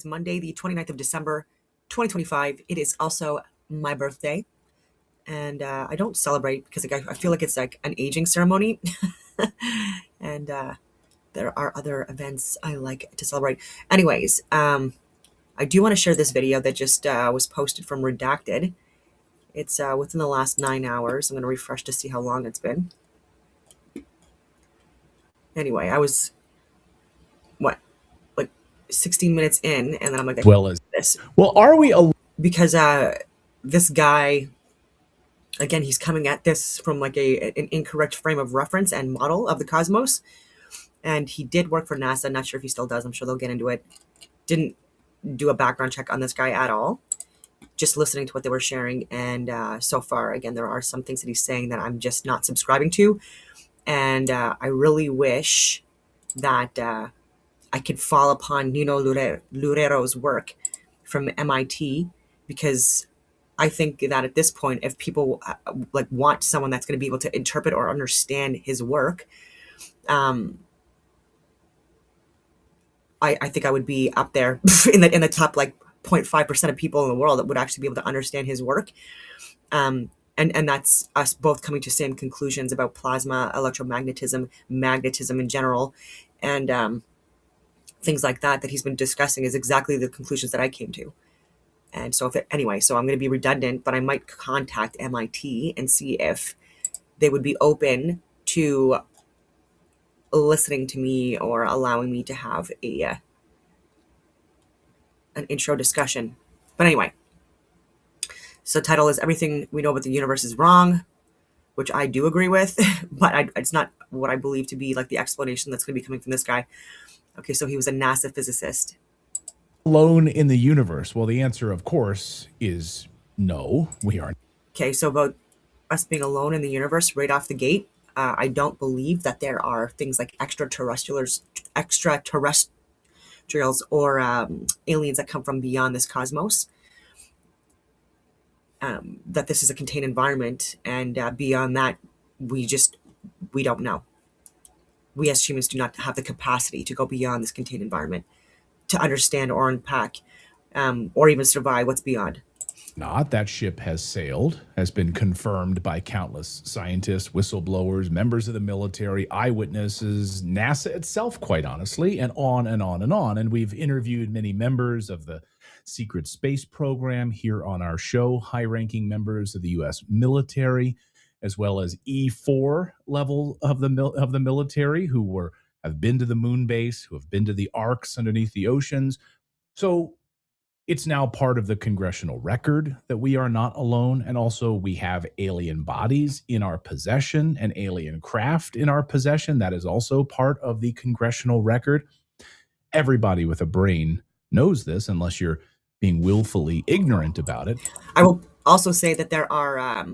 Monday, the 29th of December, 2025. It is also my birthday. And I don't celebrate because I feel like it's like an aging ceremony. And there are other events I like to celebrate. Anyways, I do want to share this video that just was posted from Redacted. It's within the last 9 hours. I'm going to refresh to see how long it's been. Anyway, I was, what, like 16 minutes in, and then I'm like, well as this. Well, are we because this guy, again, he's coming at this from like an incorrect frame of reference and model of the cosmos. And he did work for NASA. Not sure if he still does. I'm sure they'll get into it. Didn't do a background check on this guy at all. Just listening to what they were sharing. And so far, again, there are some things that he's saying that I'm just not subscribing to. And I really wish that I could fall upon Nino Loureiro's work from MIT, because I think that at this point, if people like want someone that's going to be able to interpret or understand his work, I think I would be up there in the top like 0.5% of people in the world that would actually be able to understand his work. And that's us both coming to same conclusions about plasma, electromagnetism, magnetism in general, and things like that he's been discussing is exactly the conclusions that I came to. And so anyway, so I'm going to be redundant, but I might contact MIT and see if they would be open to listening to me or allowing me to have an intro discussion. But anyway, so title is Everything We Know About the Universe is Wrong, which I do agree with, but it's not what I believe to be like the explanation that's going to be coming from this guy. Okay, so he was a NASA physicist. Alone in the universe? Well, the answer, of course, is no, we aren't. Okay, so about us being alone in the universe right off the gate, I don't believe that there are things like extraterrestrials or aliens that come from beyond this cosmos. That this is a contained environment, and beyond that, we don't know. We as humans do not have the capacity to go beyond this contained environment to understand or unpack or even survive what's beyond. Not. That ship has sailed, has been confirmed by countless scientists, whistleblowers, members of the military, eyewitnesses, NASA itself, quite honestly, and on and on and on. And we've interviewed many members of the secret space program here on our show, high-ranking members of the U.S. military, as well as E4 level of the military who have been to the moon base, who have been to the arcs underneath the oceans. So it's now part of the congressional record that we are not alone. And also we have alien bodies in our possession and alien craft in our possession. That is also part of the congressional record. Everybody with a brain knows this, unless you're being willfully ignorant about it. I will also say that there are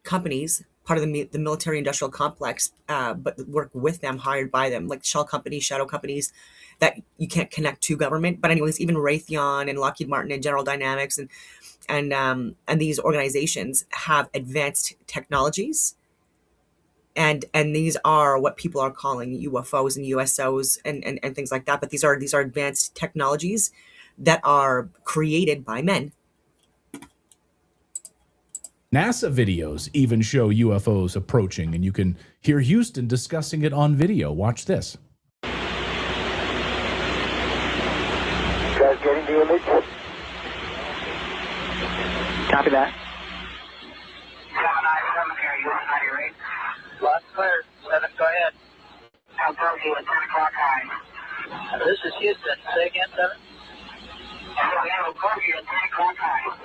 companies, part of the military industrial complex, but work with them, hired by them, like shell companies, shadow companies, that you can't connect to government. But anyways, even Raytheon and Lockheed Martin and General Dynamics and these organizations have advanced technologies, and these are what people are calling UFOs and USOs and things like that. But these are advanced technologies that are created by men. NASA videos even show UFOs approaching, and you can hear Houston discussing it on video. Watch this. You guys getting the image? Copy that. 797 here, you ready, right? Lots clear. 7, go ahead. I'll tell you at 10 o'clock high. This is Houston. Say again, 7? I'll tell you at 10 o'clock high.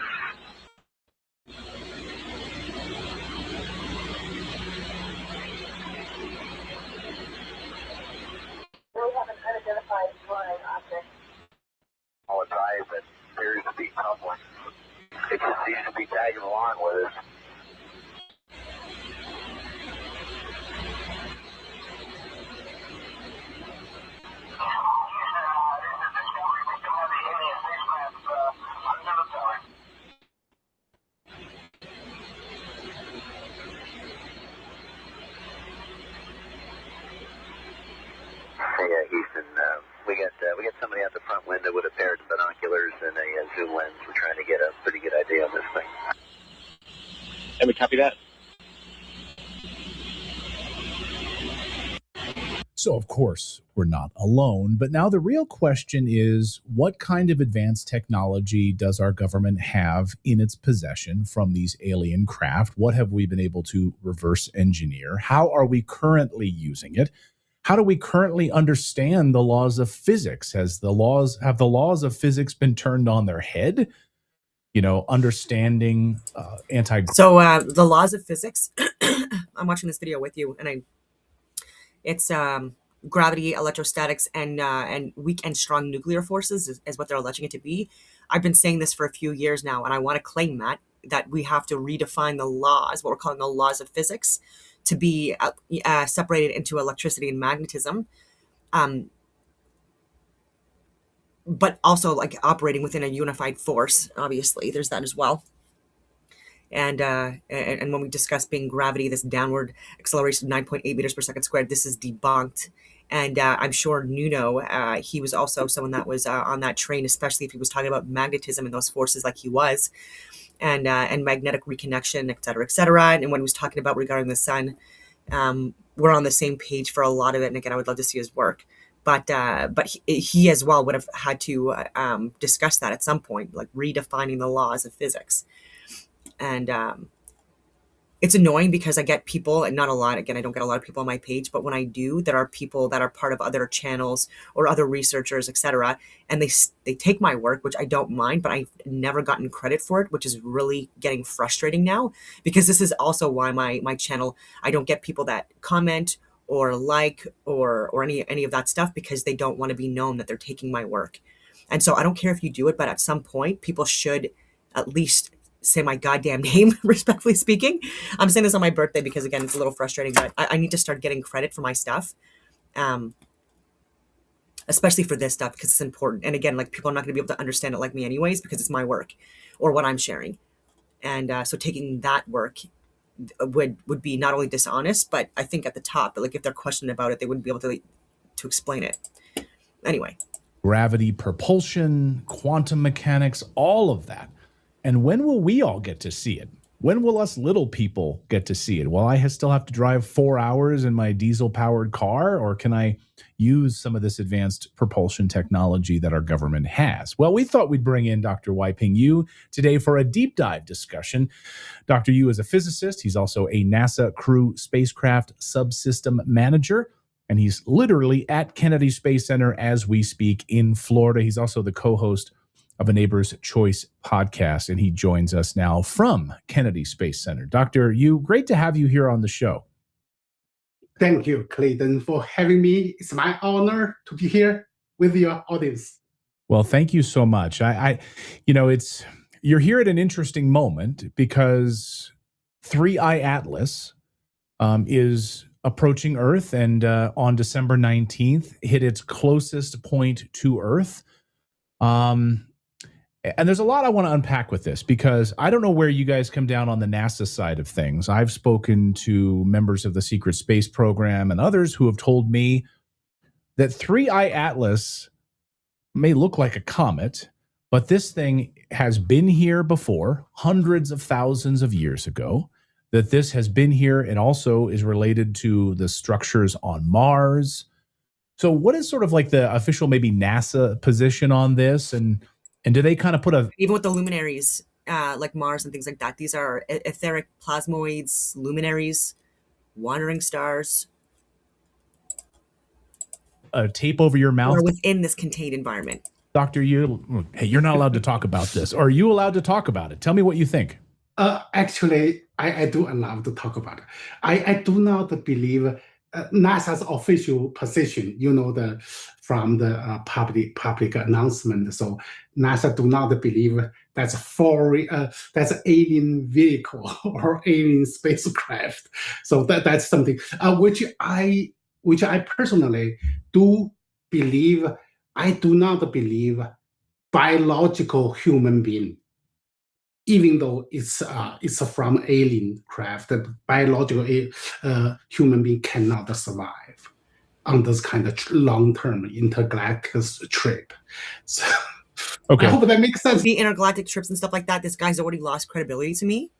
We have an unidentified flying object. All its eyes that appears to be tumbling. It just seems to be tagging along with us. Yeah, Houston, we got somebody out the front window with a Copy that. So, of course, we're not alone. But now the real question is, what kind of advanced technology does our government have in its possession from these alien craft? What have we been able to reverse engineer? How are we currently using it? How do we currently understand the laws of physics? Have the laws of physics been turned on their head? Understanding anti. So the laws of physics. I'm watching this video with you, and it's gravity, electrostatics, and weak and strong nuclear forces is what they're alleging it to be. I've been saying this for a few years now, and I want to claim that we have to redefine the laws, what we're calling the laws of physics, to be separated into electricity and magnetism, but also like operating within a unified force. Obviously, there's that as well. And when we discuss being gravity, this downward acceleration of 9.8 meters per second squared, this is debunked. And I'm sure Nuno, he was also someone that was on that train, especially if he was talking about magnetism and those forces like he was, and magnetic reconnection, et cetera, et cetera. And when he was talking about regarding the sun, we're on the same page for a lot of it. And again, I would love to see his work. But he as well would have had to discuss that at some point, like redefining the laws of physics. And it's annoying because I get people, and not a lot, again, I don't get a lot of people on my page, but when I do, there are people that are part of other channels or other researchers, etc., and they take my work, which I don't mind, but I've never gotten credit for it, which is really getting frustrating now, because this is also why my channel, I don't get people that comment or like or any of that stuff, because they don't want to be known that they're taking my work. And so I don't care if you do it, but at some point people should at least say my goddamn name, respectfully speaking. I'm saying this on my birthday because, again, it's a little frustrating, but I need to start getting credit for my stuff, especially for this stuff, because it's important. And again, like, people are not going to be able to understand it like me anyways, because it's my work or what I'm sharing. And so taking that work would be not only dishonest, but I think at the top, but like if they're questioning about it, they wouldn't be able to explain it. Anyway. Gravity, propulsion, quantum mechanics, all of that. And when will we all get to see it? When will us little people get to see it? Will I still have to drive 4 hours in my diesel-powered car, or can I use some of this advanced propulsion technology that our government has? Well, we thought we'd bring in Dr. Wai-Ping Yu today for a deep dive discussion. Dr. Yu is a physicist. He's also a NASA Crew spacecraft subsystem manager, and he's literally at Kennedy Space Center as we speak in Florida. He's also the co-host of a Neighbor's Choice podcast, and he joins us now from Kennedy Space Center. Dr. Yu, great to have you here on the show. Thank you, Clayton, for having me. It's my honor to be here with your audience. Well, thank you so much. You're here at an interesting moment because 3I Atlas is approaching Earth, and on December 19th hit its closest point to Earth. And there's a lot I want to unpack with this, because I don't know where you guys come down on the NASA side of things. I've spoken to members of the secret space program and others who have told me that 3I Atlas may look like a comet, but this thing has been here before, hundreds of thousands of years ago, that this has been here and also is related to the structures on Mars. So what is sort of like the official maybe NASA position on this? And do they kind of put even with the luminaries, like Mars and things like that, these are etheric plasmoids, luminaries, wandering stars, a tape over your mouth? Or within this contained environment. Dr. Yu, hey, you're not allowed to talk about this. Or are you allowed to talk about it? Tell me what you think. Actually, I do allow to talk about it. I do not believe NASA's official position, from the public announcement. So NASA do not believe that's that's alien vehicle or alien spacecraft. So that's something which I personally do believe. I do not believe biological human being, even though it's from alien craft. The biological human being cannot survive on this kind of long-term intergalactic trip. So, okay. I hope that makes sense. The intergalactic trips and stuff like that, this guy's already lost credibility to me.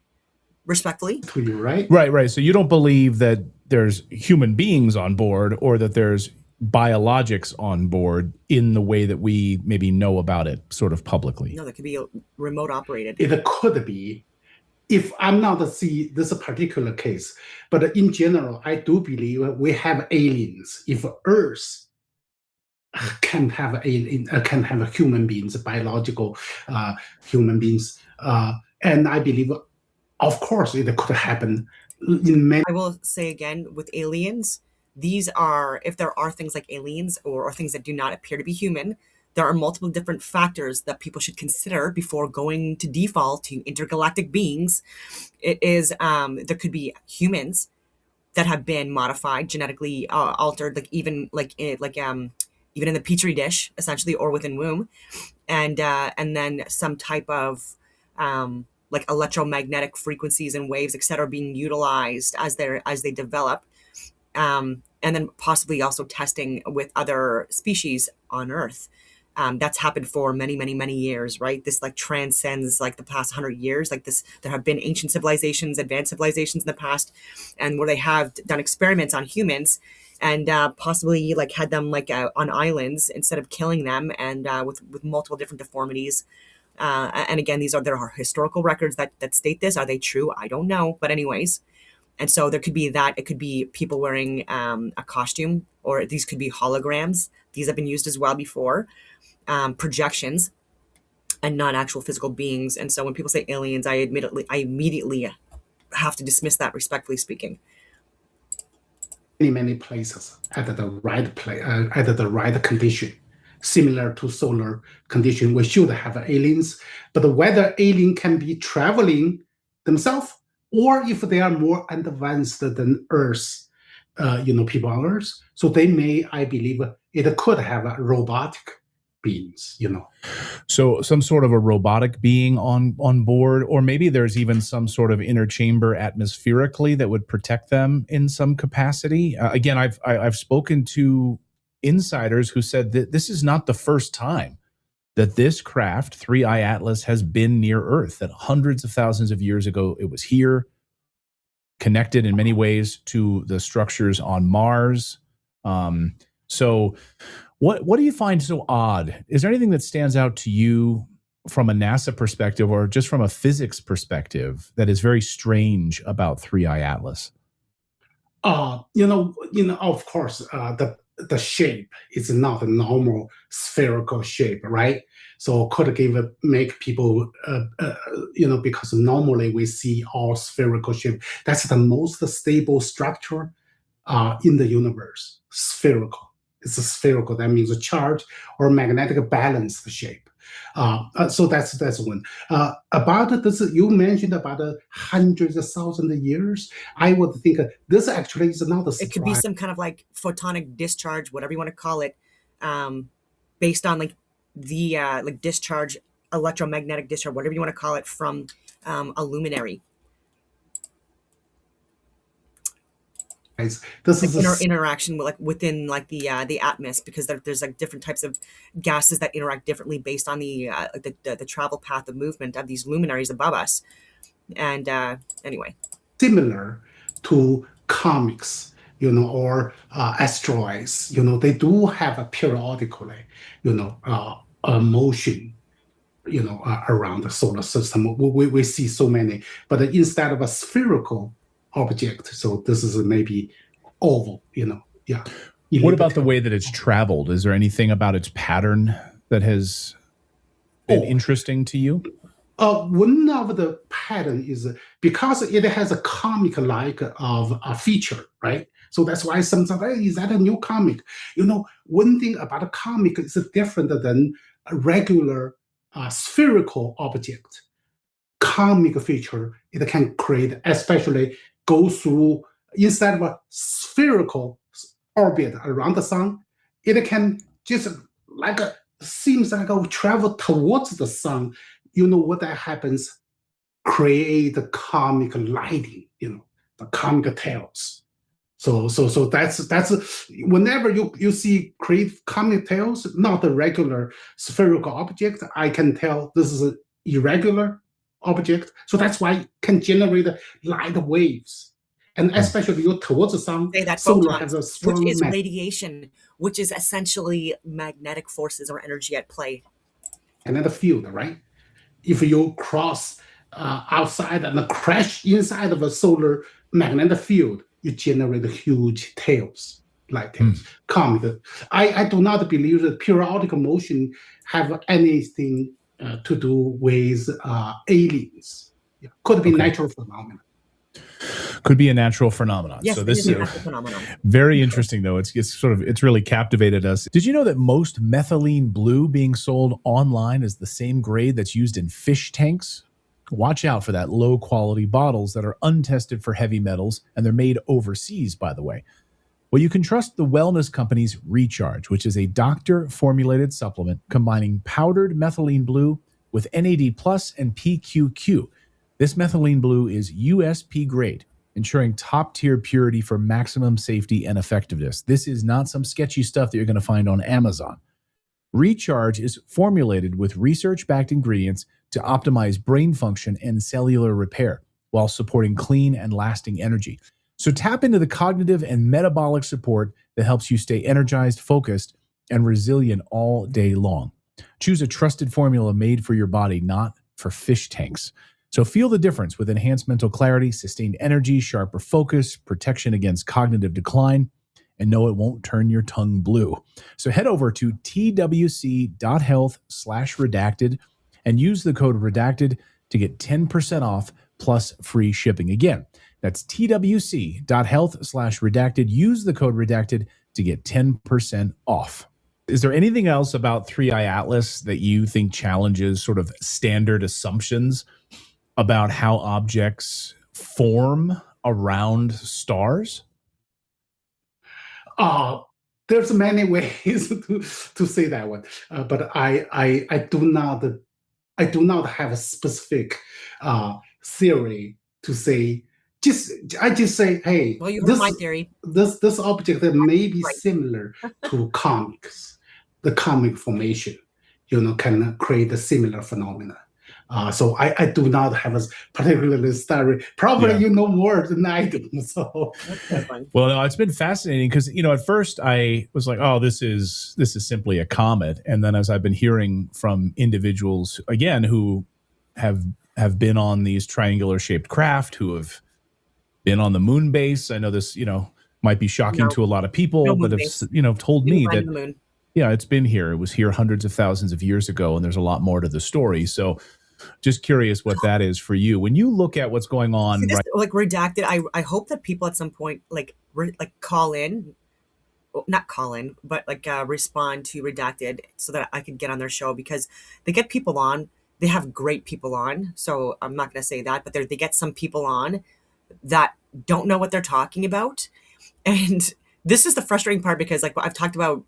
respectfully. To you, right? Right. So you don't believe that there's human beings on board or that there's biologics on board in the way that we maybe know about it sort of publicly. No, that could be remote operated. It could be, if I'm not see this particular case, but in general, I do believe we have aliens. If Earth can have can have human beings, biological human beings, and I believe, of course, it could happen in many. I will say again, with aliens, these are, if there are things like aliens or things that do not appear to be human, there are multiple different factors that people should consider before going to default to intergalactic beings. It is there could be humans that have been modified, genetically altered, like even even in the petri dish, essentially, or within womb, and then some type of like electromagnetic frequencies and waves, etc., being utilized as they develop, and then possibly also testing with other species on Earth. That's happened for many, many, many years, right? This like transcends like the past 100 years. Like this, there have been ancient civilizations, advanced civilizations in the past, and where they have done experiments on humans, and possibly like had them like on islands instead of killing them, and with multiple different deformities. And again, there are historical records that state this. Are they true? I don't know, but anyways. And so there could be that. It could be people wearing a costume, or these could be holograms. These have been used as well before. Projections and not actual physical beings. And so when people say aliens, I immediately have to dismiss that, respectfully speaking. Many places at the right place, at the right condition, similar to solar condition. We should have aliens, but whether alien can be traveling themselves, or if they are more advanced than Earth, people on Earth, so they may, I believe, it could have a robotic beings, So some sort of a robotic being on board, or maybe there's even some sort of inner chamber atmospherically that would protect them in some capacity. Again, I've spoken to insiders who said that this is not the first time that this craft, 3I Atlas, has been near Earth, that hundreds of thousands of years ago it was here, connected in many ways to the structures on Mars. So what do you find so odd? Is there anything that stands out to you from a NASA perspective or just from a physics perspective that is very strange about 3I Atlas? Of course, the shape is not a normal spherical shape, right? So could make people, because normally we see all spherical shape. That's the most stable structure in the universe. Spherical. It's a spherical. That means a charge or magnetic balanced shape. So that's one. About this, you mentioned about hundreds of thousands of years. I would think this actually is not a surprise. It could be some kind of like photonic discharge, whatever you want to call it, based on like the like discharge, electromagnetic discharge, whatever you want to call it, from a luminary. This like is interaction with, like within like the atmosphere, because there's like different types of gases that interact differently based on the travel path of movement of these luminaries above us. And anyway, similar to comics, or asteroids. They do have a periodically, a motion, around the solar system. We see so many, but instead of a spherical object, so this is maybe oval, yeah. What about the way that it's traveled? Is there anything about its pattern that has been interesting to you? One of the pattern is because it has a comic-like of a feature, right? So that's why sometimes, hey, is that a new comic? One thing about a comic is different than a regular spherical object. Comic feature, it can create, especially go through, instead of a spherical orbit around the sun, it can just seems like travel towards the sun. What that happens? Create the comic lighting, the comic tales. So that's whenever you see create comic tales, not a regular spherical object, I can tell this is an irregular object. So that's why it can generate light waves. And especially you towards the sun, Say that solar has photons, a which strong is radiation, which is essentially magnetic forces or energy at play. magnetic field, right? If you cross outside and crash inside of a solar magnetic field, you generate huge tails, light tails. Comet. I do not believe that periodic motion have anything to do with aliens. Yeah. Could be natural phenomena. Could be a natural phenomenon. Yes, So it this is a is natural phenomenon. very interesting, though. It's really captivated us. Did you know that most methylene blue being sold online is the same grade that's used in fish tanks? Watch out for that low quality bottles that are untested for heavy metals, and they're made overseas, by the way. Well, you can trust the wellness company's Recharge, which is a doctor formulated supplement combining powdered methylene blue with NAD plus and PQQ. This methylene blue is USP grade, ensuring top tier purity for maximum safety and effectiveness. This is not some sketchy stuff that you're going to find on Amazon. Recharge is formulated with research backed ingredients to optimize brain function and cellular repair while supporting clean and lasting energy. So tap into the cognitive and metabolic support that helps you stay energized, focused, and resilient all day long. Choose a trusted formula made for your body, not for fish tanks. So feel the difference with enhanced mental clarity, sustained energy, sharper focus, protection against cognitive decline, and no, it won't turn your tongue blue. So head over to twc.health/redacted and use the code redacted to get 10% off plus free shipping. Again, that's twc.health/redacted. Use the code redacted to get 10% off. Is there anything else about 3i Atlas that you think challenges sort of standard assumptions about how objects form around stars? There's many ways to say that one, but I do not have a specific theory to say. I just say, hey, Well, you heard my theory. This object that may be Right. similar to comics, the comic formation, can create a similar phenomena. So I do not have a particular theory. Probably you know more than I do. So well, no, it's been fascinating because at first I was like, oh, this is simply a comet, and then as I've been hearing from individuals again who have been on these triangular shaped craft, who have been on the moon base. I know this might be shocking to a lot of people, but have told me that it's been here. It was here hundreds of thousands of years ago, and there's a lot more to the story. So just curious what that is for you. When you look at what's going on, this, like redacted, I hope that people at some point like call in, well, not call in, but like respond to redacted so that I can get on their show, because they get people on. They have great people on, so I'm not going to say that, but they get some people on that don't know what they're talking about. And this is the frustrating part, because like I've talked about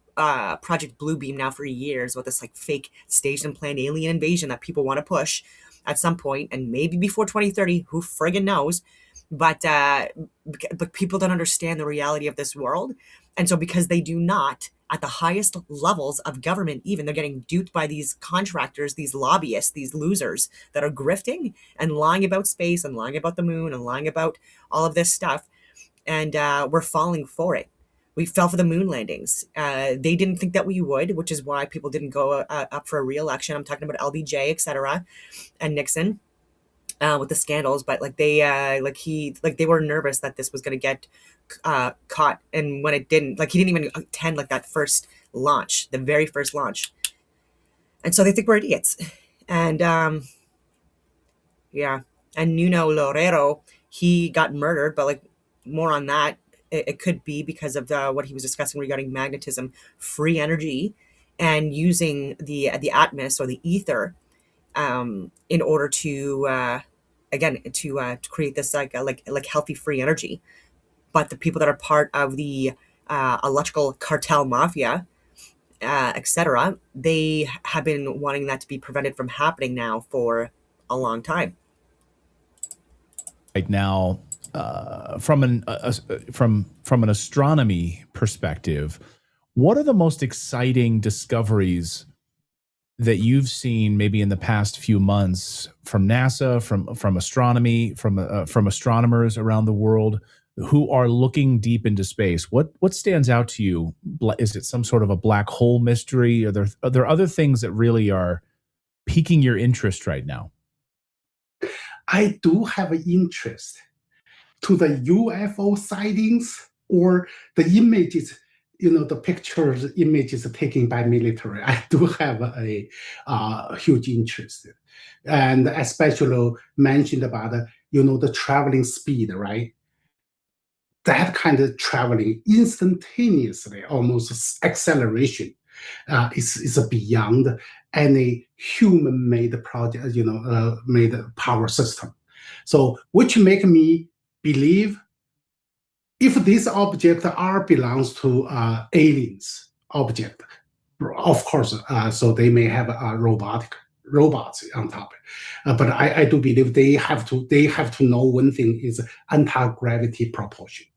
Project Bluebeam now for years, with this like fake staged and planned alien invasion that people want to push at some point, and maybe before 2030, who friggin' knows. But people don't understand the reality of this world, and so because they do not, at the highest levels of government, even, they're getting duped by these contractors, these lobbyists, these losers that are grifting and lying about space and lying about the moon and lying about all of this stuff, and we're falling for it. We fell for the moon landings. They didn't think that we would, which is why people didn't go up for a re-election. I'm talking about LBJ, etc., and Nixon with the scandals. But like they were nervous that this was going to get caught, and when it didn't, like he didn't even attend like that first launch, the very first launch, and so they think we're idiots. And and Nuno Loureiro, he got murdered, but like more on that. It could be because of what he was discussing regarding magnetism, free energy, and using the atmos or the ether in order to to create this like healthy free energy. But the people that are part of the electrical cartel mafia, etc., they have been wanting that to be prevented from happening now for a long time. Right now, from an astronomy perspective, what are the most exciting discoveries that you've seen maybe in the past few months from NASA, from astronomy, from astronomers around the world who are looking deep into space? What stands out to you? Is it some sort of a black hole mystery? Are there other things that really are piquing your interest right now? I do have an interest to the UFO sightings or the images, the pictures, images taken by military. I do have a huge interest, and especially mentioned about the traveling speed, right? That kind of traveling instantaneously, almost acceleration, is beyond any human-made project, made power system. So, which make me believe if these objects are belongs to aliens object, of course, so they may have a robots on top. But I do believe they have to know one thing is anti-gravity propulsion.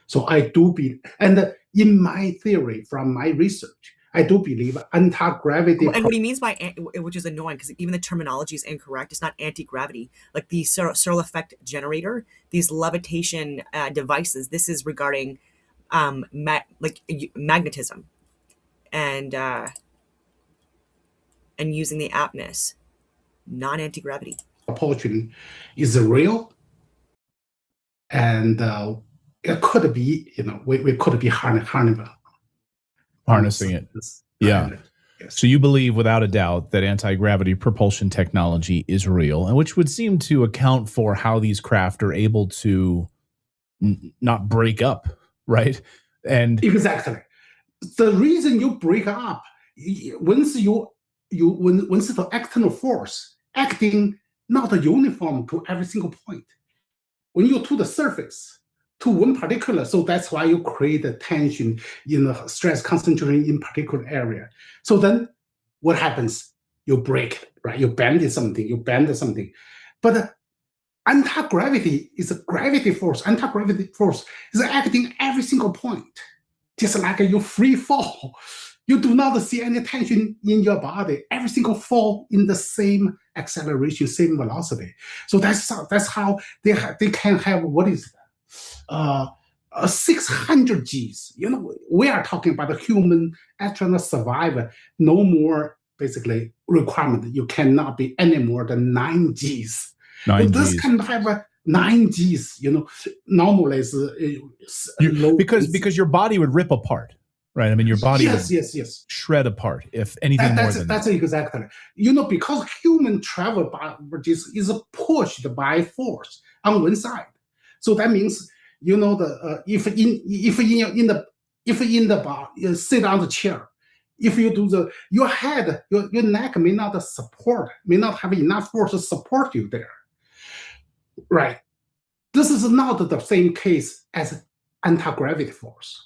So I do believe, and in my theory from my research, I do believe anti-gravity. And what he means by, which is annoying because even the terminology is incorrect. It's not anti-gravity. Like the Searle effect generator, these levitation devices. This is regarding magnetism and using the aptness, non anti-gravity. Propulsion is real, and it could be, we could be harnessing it. Yeah. Yes. So you believe without a doubt that anti-gravity propulsion technology is real, and which would seem to account for how these craft are able to not break up, right? And exactly. The reason you break up, once once the external force acting not uniform to every single point, when you to the surface to one particular, so that's why you create the tension in the stress concentration in particular area. So then what happens? You break, right? You bend something. But anti-gravity is a gravity force. Anti-gravity force is acting every single point, just like you free fall. You do not see any tension in your body. Every single fall in the same acceleration, same velocity. So that's how they can have, what is that? 600 Gs. We are talking about a human astronaut survivor. No more basically requirement. You cannot be any more than 9 Gs. This can have a 9 Gs. Normally is low. Because your body would rip apart. Right, I mean, your body yes. shred apart if anything more than that. That's exactly. Because human travel is pushed by force on one side, so that means if in the bar you sit on the chair, if you do your head, your neck may not have enough force to support you there, right? This is not the same case as anti-gravity force.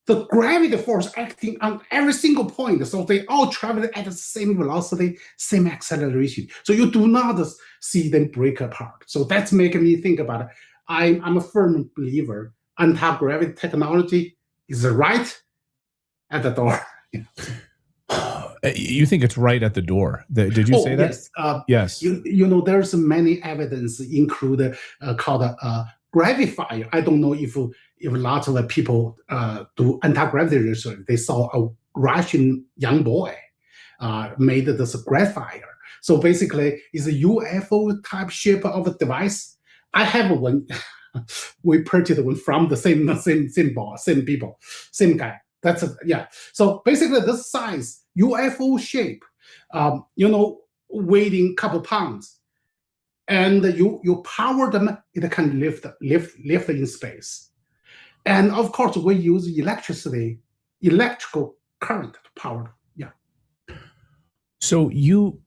The gravity force acting on every single point, so they all travel at the same velocity, same acceleration. So you do not see them break apart. So that's making me think about it. I'm a firm believer anti-gravity technology is right at the door. You think it's right at the door? Did you say that? Yes. Yes. There's many evidence include called gravifier. I don't know if lots of the people do anti-gravity research. They saw a Russian young boy made this gravifier. So basically, it's a UFO type shape of a device. I have one. We purchased one from the same people, same guy. So basically, this size UFO shape, weighing a couple pounds, and you power them, it can lift in space. And of course, we use electrical current to power them. Yeah. So you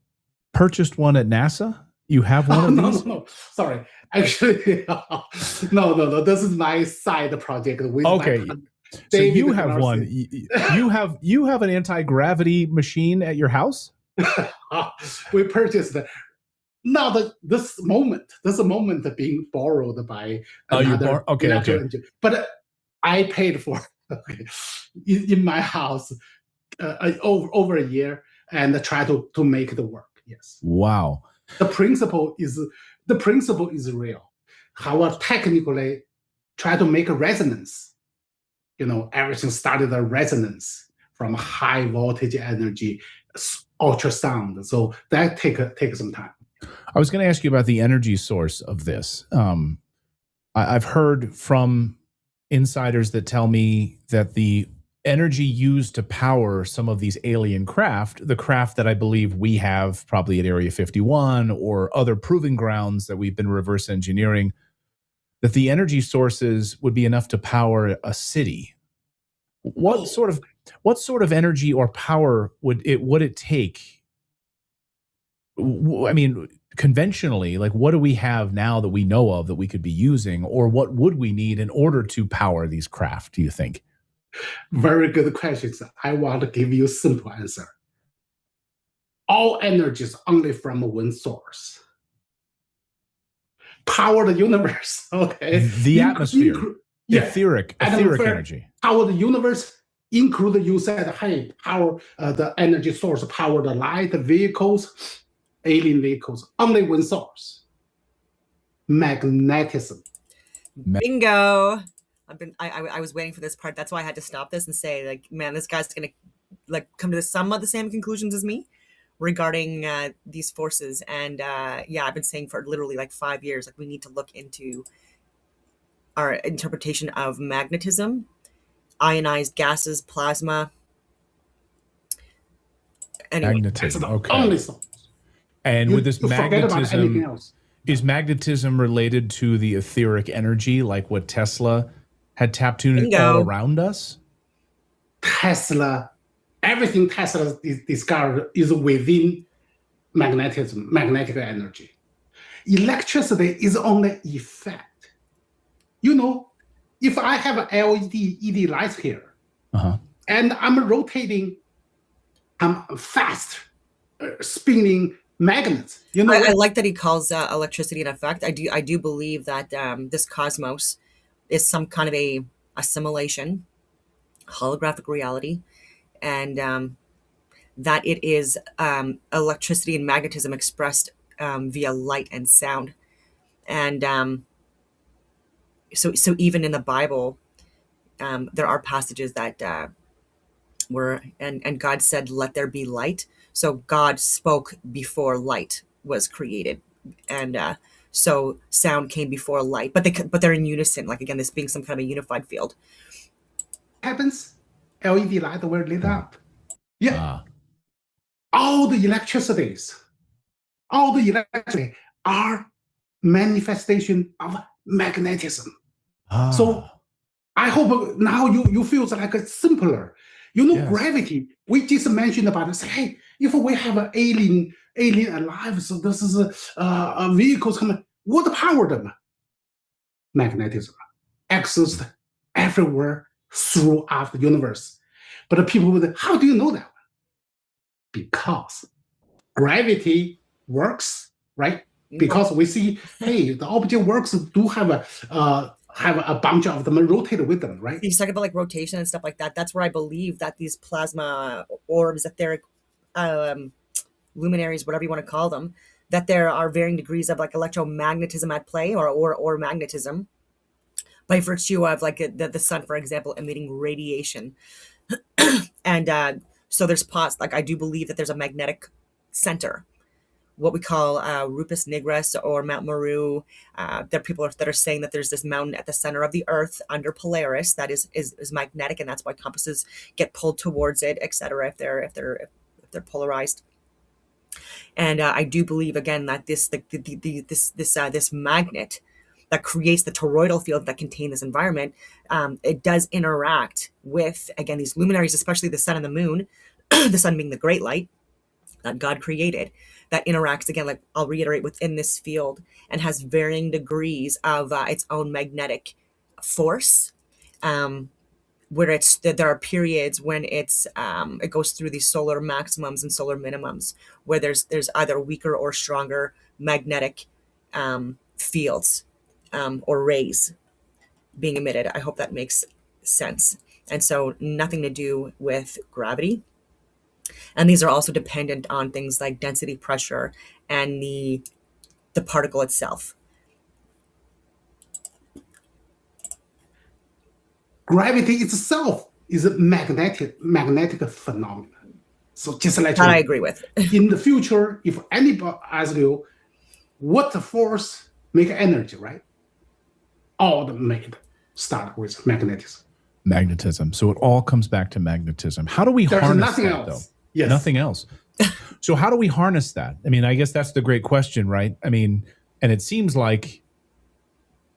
purchased one at NASA? You have one of these? No. Sorry. Actually, no. This is my side project. Okay. So you have one. You have an anti-gravity machine at your house? We purchased this moment being borrowed by another okay. But I paid for in my house over a year. and try to make it work. Yes. Wow. The principle is real. However, technically try to make a resonance. Everything started a resonance from high voltage energy, ultrasound. So that take some time. I was going to ask you about the energy source of this. I've heard from insiders that tell me that the energy used to power some of these alien craft, the craft that I believe we have probably at Area 51 or other proving grounds that we've been reverse engineering, that the energy sources would be enough to power a city. What sort of energy or power would it take? I mean, conventionally, like what do we have now that we know of that we could be using, or what would we need in order to power these craft, do you think? Very good questions. I want to give you a simple answer. All energy is only from one source. Power the universe, okay? The atmosphere. Etheric energy. Power the universe, include you said, hey, power the energy source, power the light vehicles, alien vehicles, only one source. Magnetism. Bingo. I was waiting for this part. That's why I had to stop this and say, like, man, this guy's gonna like come to some of the same conclusions as me regarding these forces. And yeah, I've been saying for literally like 5 years, like we need to look into our interpretation of magnetism, ionized gases, plasma. Anyway, Magnetism. Okay. Only source. And with this forget about anything magnetism, else. is magnetism related to the etheric energy, like what Tesla had tapped into Bingo. all around us? Everything Tesla discovered is within magnetism, magnetic energy. Electricity is only effect. If I have an LED light here, and I'm rotating, I'm fast spinning magnets. I like that he calls electricity an effect. I do believe that this cosmos is some kind of a assimilation, holographic reality, and that it is electricity and magnetism expressed via light and sound. And so even in the Bible, there are passages that were and God said, "Let there be light." So God spoke before light was created, and so sound came before light. But they're in unison. Like again, this being some kind of a unified field. Happens, LED light will lit up. Yeah. All the electricities are manifestation of magnetism. So I hope now you feel like it's simpler. Yes. Gravity, we just mentioned about it. Say, hey, if we have an alien alive, so this is a vehicles coming, what power them? Magnetism exists everywhere throughout the universe. But the people would, how do you know that? Because gravity works, right? Because we see, hey, the object works do have a bunch of them rotate with them, right? He's talking about like rotation and stuff like that. That's where I believe that these plasma orbs, etheric luminaries, whatever you want to call them, that there are varying degrees of like electromagnetism at play or magnetism by virtue of like the sun, for example, emitting radiation. And so there's like I do believe that there's a magnetic center, what we call Rupus Nigris or Mount Meru. There are people that are saying that there's this mountain at the center of the Earth under Polaris that is magnetic, and that's why compasses get pulled towards it, etc. If they're polarized. And I do believe again that this magnet that creates the toroidal field that contain this environment, it does interact with, again, these luminaries, especially the sun and the moon, the sun being the great light that God created, that interacts, again, like I'll reiterate, within this field and has varying degrees of its own magnetic force, where there are periods when it goes through these solar maximums and solar minimums, where there's either weaker or stronger magnetic fields or rays being emitted. I hope that makes sense. And so nothing to do with gravity. And these are also dependent on things like density, pressure, and the particle itself. Gravity itself is a magnetic phenomenon. So just let you That I know, agree with. in the future, if anybody asks you what force make energy, right? All the made start with magnetism. Magnetism. So it all comes back to magnetism. How do we There's harness nothing that, else. though? Yes. Nothing else. So how do we harness that? I mean, I guess that's the great question, right? I mean, and it seems like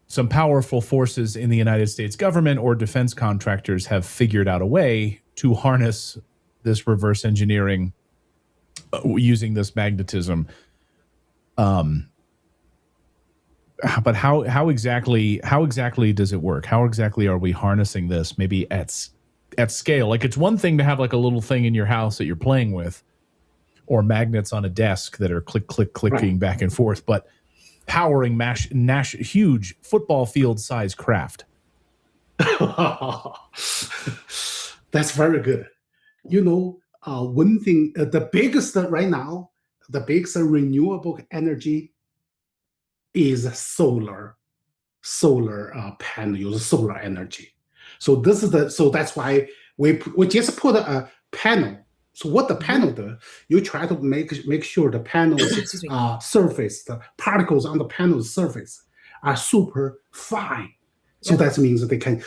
some powerful forces in the United States government or defense contractors have figured out a way to harness this reverse engineering using this magnetism. But how exactly does it work? How exactly are we harnessing this? Maybe at scale. Like, it's one thing to have like a little thing in your house that you're playing with, or magnets on a desk that are clicking back and forth, but powering huge football field size craft. That's very good. You know, one thing, the biggest right now, the biggest renewable energy is solar panel, use solar energy. So this is so that's why we just put a panel. So what the panel does, you try to make sure the panel's surface, the particles on the panel's surface are super fine. So that means that they can,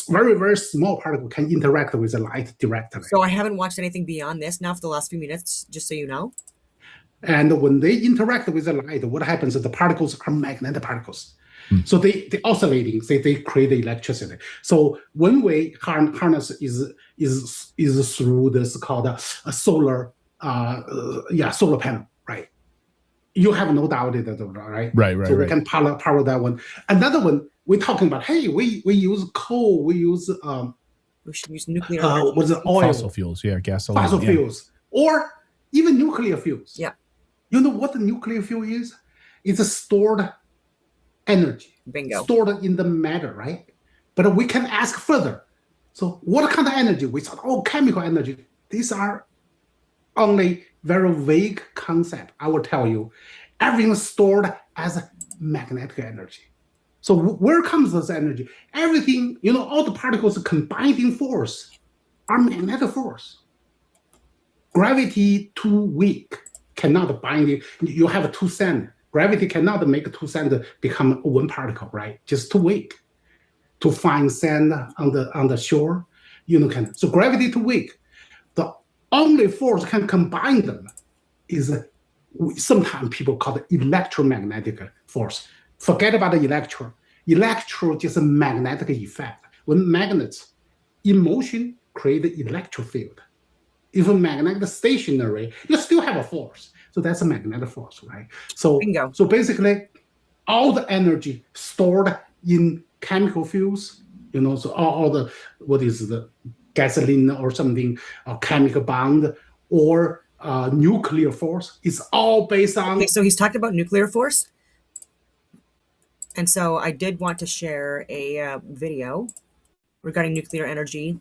very, very small particle can interact with the light directly. So I haven't watched anything beyond this now for the last few minutes, just so you know. And when they interact with the light, what happens is the particles are magnetic particles. So they oscillating, they create electricity. So one way harness is through this called a solar solar panel, right? You have no doubt it, right? Right. So we can power that one. Another one we're talking about. Hey, we use coal. We use we should use nuclear. What's it, oil? Fossil fuels, gasoline. Fossil fuels, or even nuclear fuels. Yeah. You know what the nuclear fuel is? It's a stored energy. Bingo. Stored in the matter, right? But we can ask further. So what kind of energy? We thought, chemical energy. These are only very vague concept. I will tell you, everything is stored as magnetic energy. So where comes this energy? Everything, all the particles combining force are magnetic force. Gravity too weak cannot bind it. You have two sand. Gravity cannot make two sand become one particle, right? Just too weak. To find sand on the shore, So gravity too weak. The only force can combine them is sometimes people call it electromagnetic force. Forget about the electron. Electron just a magnetic effect. When magnets in motion create the electric field. If a magnet is stationary, you still have a force. So that's a magnetic force, right? So, Bingo. So basically, all the energy stored in chemical fuels, so all the, what is the gasoline or something, chemical bond or nuclear force, is all based on. Okay, so he's talking about nuclear force. And so I did want to share a video regarding nuclear energy.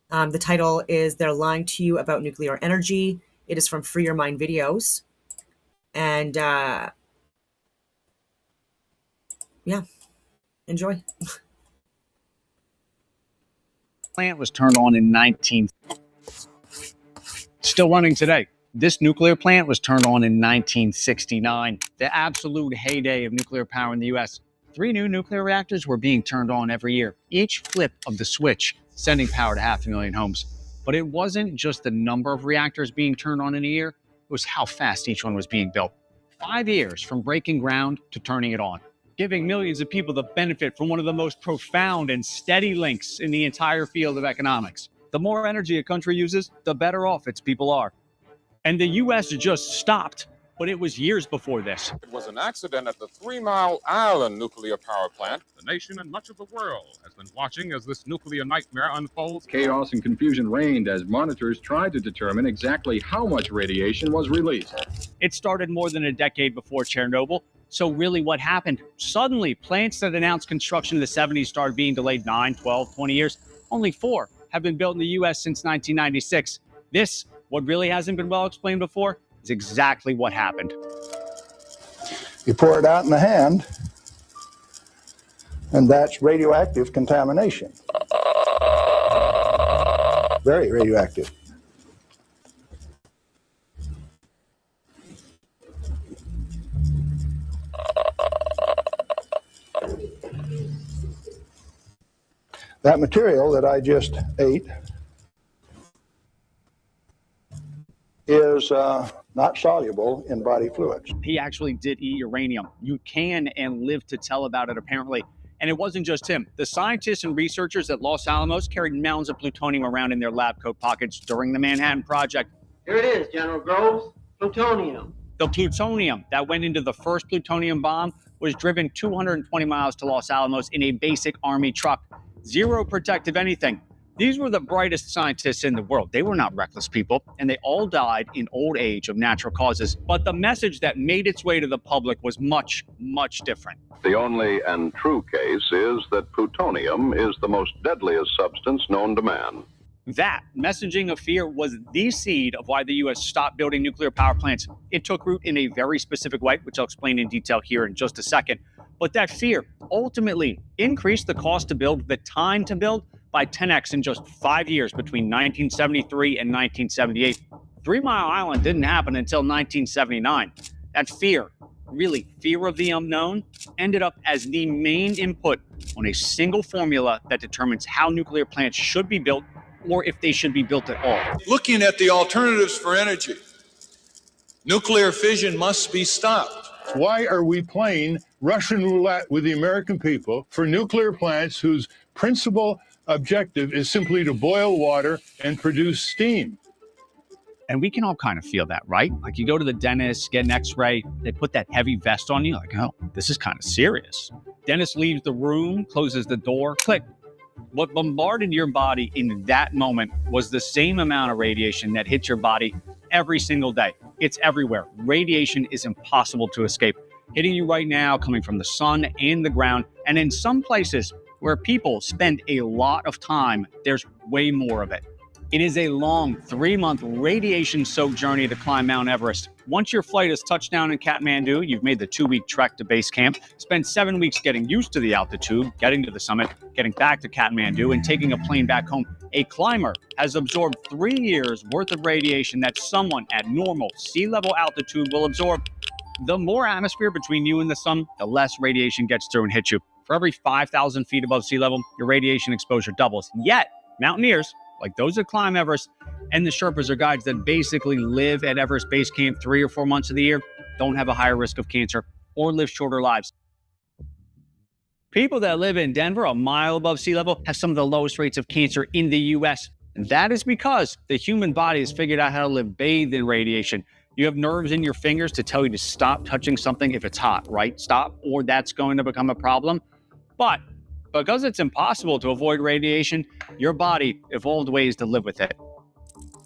The title is "They're Lying to You About Nuclear Energy." It is from Free Your Mind Videos. And enjoy. Plant was turned on in still running today. This nuclear plant was turned on in 1969, the absolute heyday of nuclear power in the U.S. 3 new nuclear reactors were being turned on every year, each flip of the switch sending power to 500,000 homes. But it wasn't just the number of reactors being turned on in a year, it was how fast each one was being built. 5 years from breaking ground to turning it on, giving millions of people the benefit from one of the most profound and steady links in the entire field of economics. The more energy a country uses, the better off its people are. And the U.S. just stopped, but it was years before this. It was an accident at the 3 Mile Island nuclear power plant. The nation and much of the world has been watching as this nuclear nightmare unfolds. Chaos and confusion reigned as monitors tried to determine exactly how much radiation was released. It started more than a decade before Chernobyl. So really what happened? Suddenly, plants that announced construction in the 70s started being delayed 9, 12, 20 years. Only 4 have been built in the U.S. since 1996. This, what really hasn't been well explained before, is exactly what happened. You pour it out in the hand, and that's radioactive contamination. Very radioactive. That material that I just ate is not soluble in body fluids. He actually did eat uranium. You can and live to tell about it, apparently. And it wasn't just him. The scientists and researchers at Los Alamos carried mounds of plutonium around in their lab coat pockets during the Manhattan Project. Here it is, General Groves, plutonium. The plutonium that went into the first plutonium bomb was driven 220 miles to Los Alamos in a basic Army truck. Zero protective anything. These were the brightest scientists in the world. They were not reckless people, and they all died in old age of natural causes. But the message that made its way to the public was much, much different. The only and true case is that plutonium is the most deadliest substance known to man. That messaging of fear was the seed of why the U.S. stopped building nuclear power plants. It took root in a very specific way, which I'll explain in detail here in just a second. But that fear ultimately increased the cost to build, the time to build, by 10x in just 5 years between 1973 and 1978. 3 Mile Island didn't happen until 1979. That fear, really fear of the unknown, ended up as the main input on a single formula that determines how nuclear plants should be built or if they should be built at all. Looking at the alternatives for energy, nuclear fission must be stopped. Why are we playing Russian roulette with the American people for nuclear plants whose principal objective is simply to boil water and produce steam? And we can all kind of feel that, right? Like you go to the dentist, get an x-ray, they put that heavy vest on you, like, oh, this is kind of serious. Dentist leaves the room, closes the door, click. What bombarded your body in that moment was the same amount of radiation that hits your body every single day. It's everywhere. Radiation is impossible to escape. Hitting you right now, coming from the sun and the ground, and in some places where people spend a lot of time, there's way more of it. It is a long 3-month radiation-soaked journey to climb Mount Everest. Once your flight has touched down in Kathmandu, you've made the 2-week trek to base camp, spend 7 weeks getting used to the altitude, getting to the summit, getting back to Kathmandu, and taking a plane back home. A climber has absorbed 3 years worth of radiation that someone at normal sea level altitude will absorb. The more atmosphere between you and the sun, the less radiation gets through and hits you. For every 5,000 feet above sea level, your radiation exposure doubles. Yet, mountaineers, like those that climb Everest, and the Sherpas or guides that basically live at Everest Base Camp 3 or 4 months of the year, don't have a higher risk of cancer or live shorter lives. People that live in Denver, a mile above sea level, have some of the lowest rates of cancer in the U.S. And that is because the human body has figured out how to live bathed in radiation. You have nerves in your fingers to tell you to stop touching something if it's hot, right? Stop, or that's going to become a problem. But because it's impossible to avoid radiation, your body evolved ways to live with it.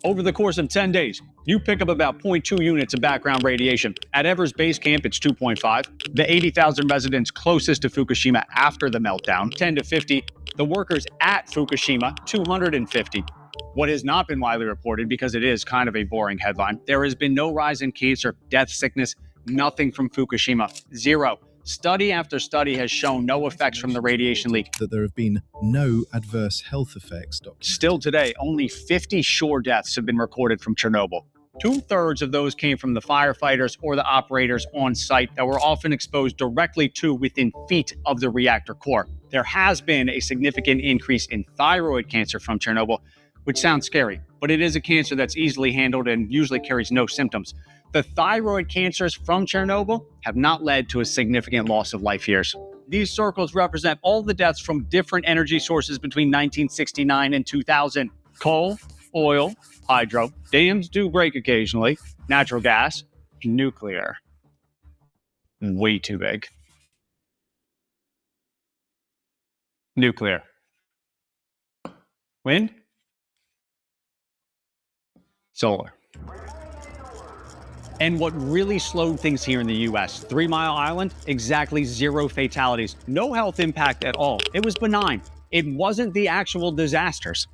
Over the course of 10 days, you pick up about 0.2 units of background radiation. At Everest Base Camp, it's 2.5. The 80,000 residents closest to Fukushima after the meltdown, 10 to 50. The workers at Fukushima, 250. What has not been widely reported, because it is kind of a boring headline, there has been no rise in cancer, death, sickness, nothing from Fukushima. Zero. Study after study has shown no effects from the radiation leak. That there have been no adverse health effects documented. Still today, only 50 shore deaths have been recorded from Chernobyl. 2/3 of those came from the firefighters or the operators on site that were often exposed directly to within feet of the reactor core. There has been a significant increase in thyroid cancer from Chernobyl, which sounds scary, but it is a cancer that's easily handled and usually carries no symptoms. The thyroid cancers from Chernobyl have not led to a significant loss of life years. These circles represent all the deaths from different energy sources between 1969 and 2000. Coal, oil, hydro, dams do break occasionally, natural gas, nuclear. Way too big. Nuclear. Wind? Solar. And what really slowed things here in the U.S., 3 Mile Island, exactly 0 fatalities, no health impact at all. It was benign. It wasn't the actual disasters.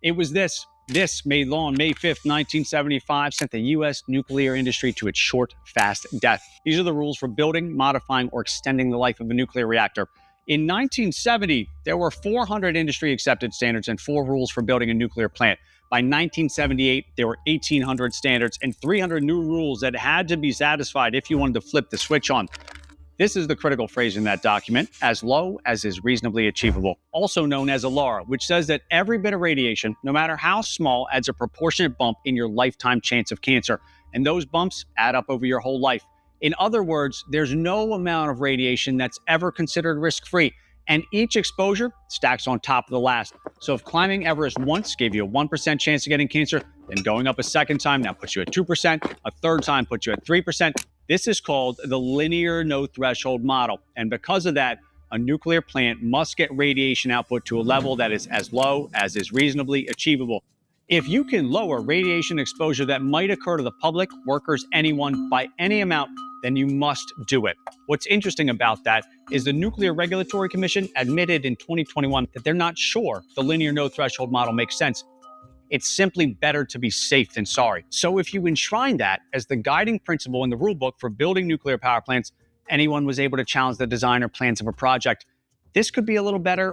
It was this. This, made law on May 5th, 1975, sent the U.S. nuclear industry to its short, fast death. These are the rules for building, modifying, or extending the life of a nuclear reactor. In 1970, there were 400 industry-accepted standards and 4 rules for building a nuclear plant. By 1978, there were 1,800 standards and 300 new rules that had to be satisfied if you wanted to flip the switch on. This is the critical phrase in that document: as low as is reasonably achievable, also known as a LAR, which says that every bit of radiation, no matter how small, adds a proportionate bump in your lifetime chance of cancer. And those bumps add up over your whole life. In other words, there's no amount of radiation that's ever considered risk-free, and each exposure stacks on top of the last. So if climbing Everest once gave you a 1% chance of getting cancer, then going up a second time now puts you at 2%, a third time puts you at 3%. This is called the linear no-threshold model. And because of that, a nuclear plant must get radiation output to a level that is as low as is reasonably achievable. If you can lower radiation exposure that might occur to the public, workers, anyone, by any amount, then you must do it. What's interesting about that is the Nuclear Regulatory Commission admitted in 2021 that they're not sure the linear no-threshold model makes sense. It's simply better to be safe than sorry. So if you enshrine that as the guiding principle in the rulebook for building nuclear power plants, anyone was able to challenge the design or plans of a project. This could be a little better,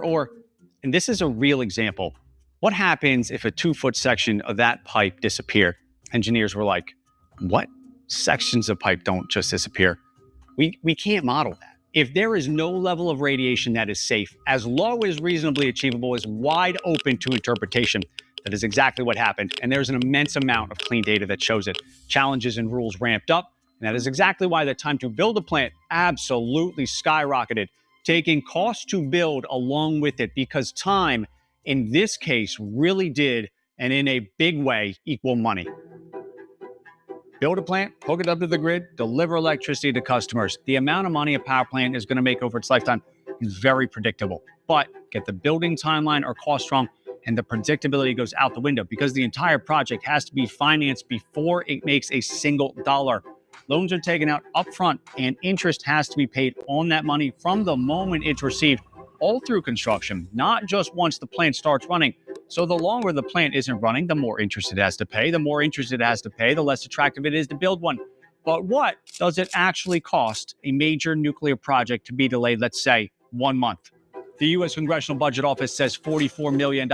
and this is a real example. What happens if a 2-foot section of that pipe disappeared? Engineers were like, what? Sections of pipe don't just disappear. We can't model that. If there is no level of radiation that is safe, as low as reasonably achievable, is wide open to interpretation. That is exactly what happened, and there's an immense amount of clean data that shows it. Challenges and rules ramped up, and that is exactly why the time to build a plant absolutely skyrocketed, taking cost to build along with it, because time, in this case, really did, and in a big way, equal money. Build a plant, hook it up to the grid, deliver electricity to customers. The amount of money a power plant is going to make over its lifetime is very predictable. But get the building timeline or cost wrong, and the predictability goes out the window, because the entire project has to be financed before it makes a single dollar. Loans are taken out upfront, and interest has to be paid on that money from the moment it's received, all through construction, not just once the plant starts running. So the longer the plant isn't running, the more interest it has to pay. The more interest it has to pay, the less attractive it is to build one. But what does it actually cost a major nuclear project to be delayed, let's say, 1 month? The U.S. Congressional Budget Office says $44 million.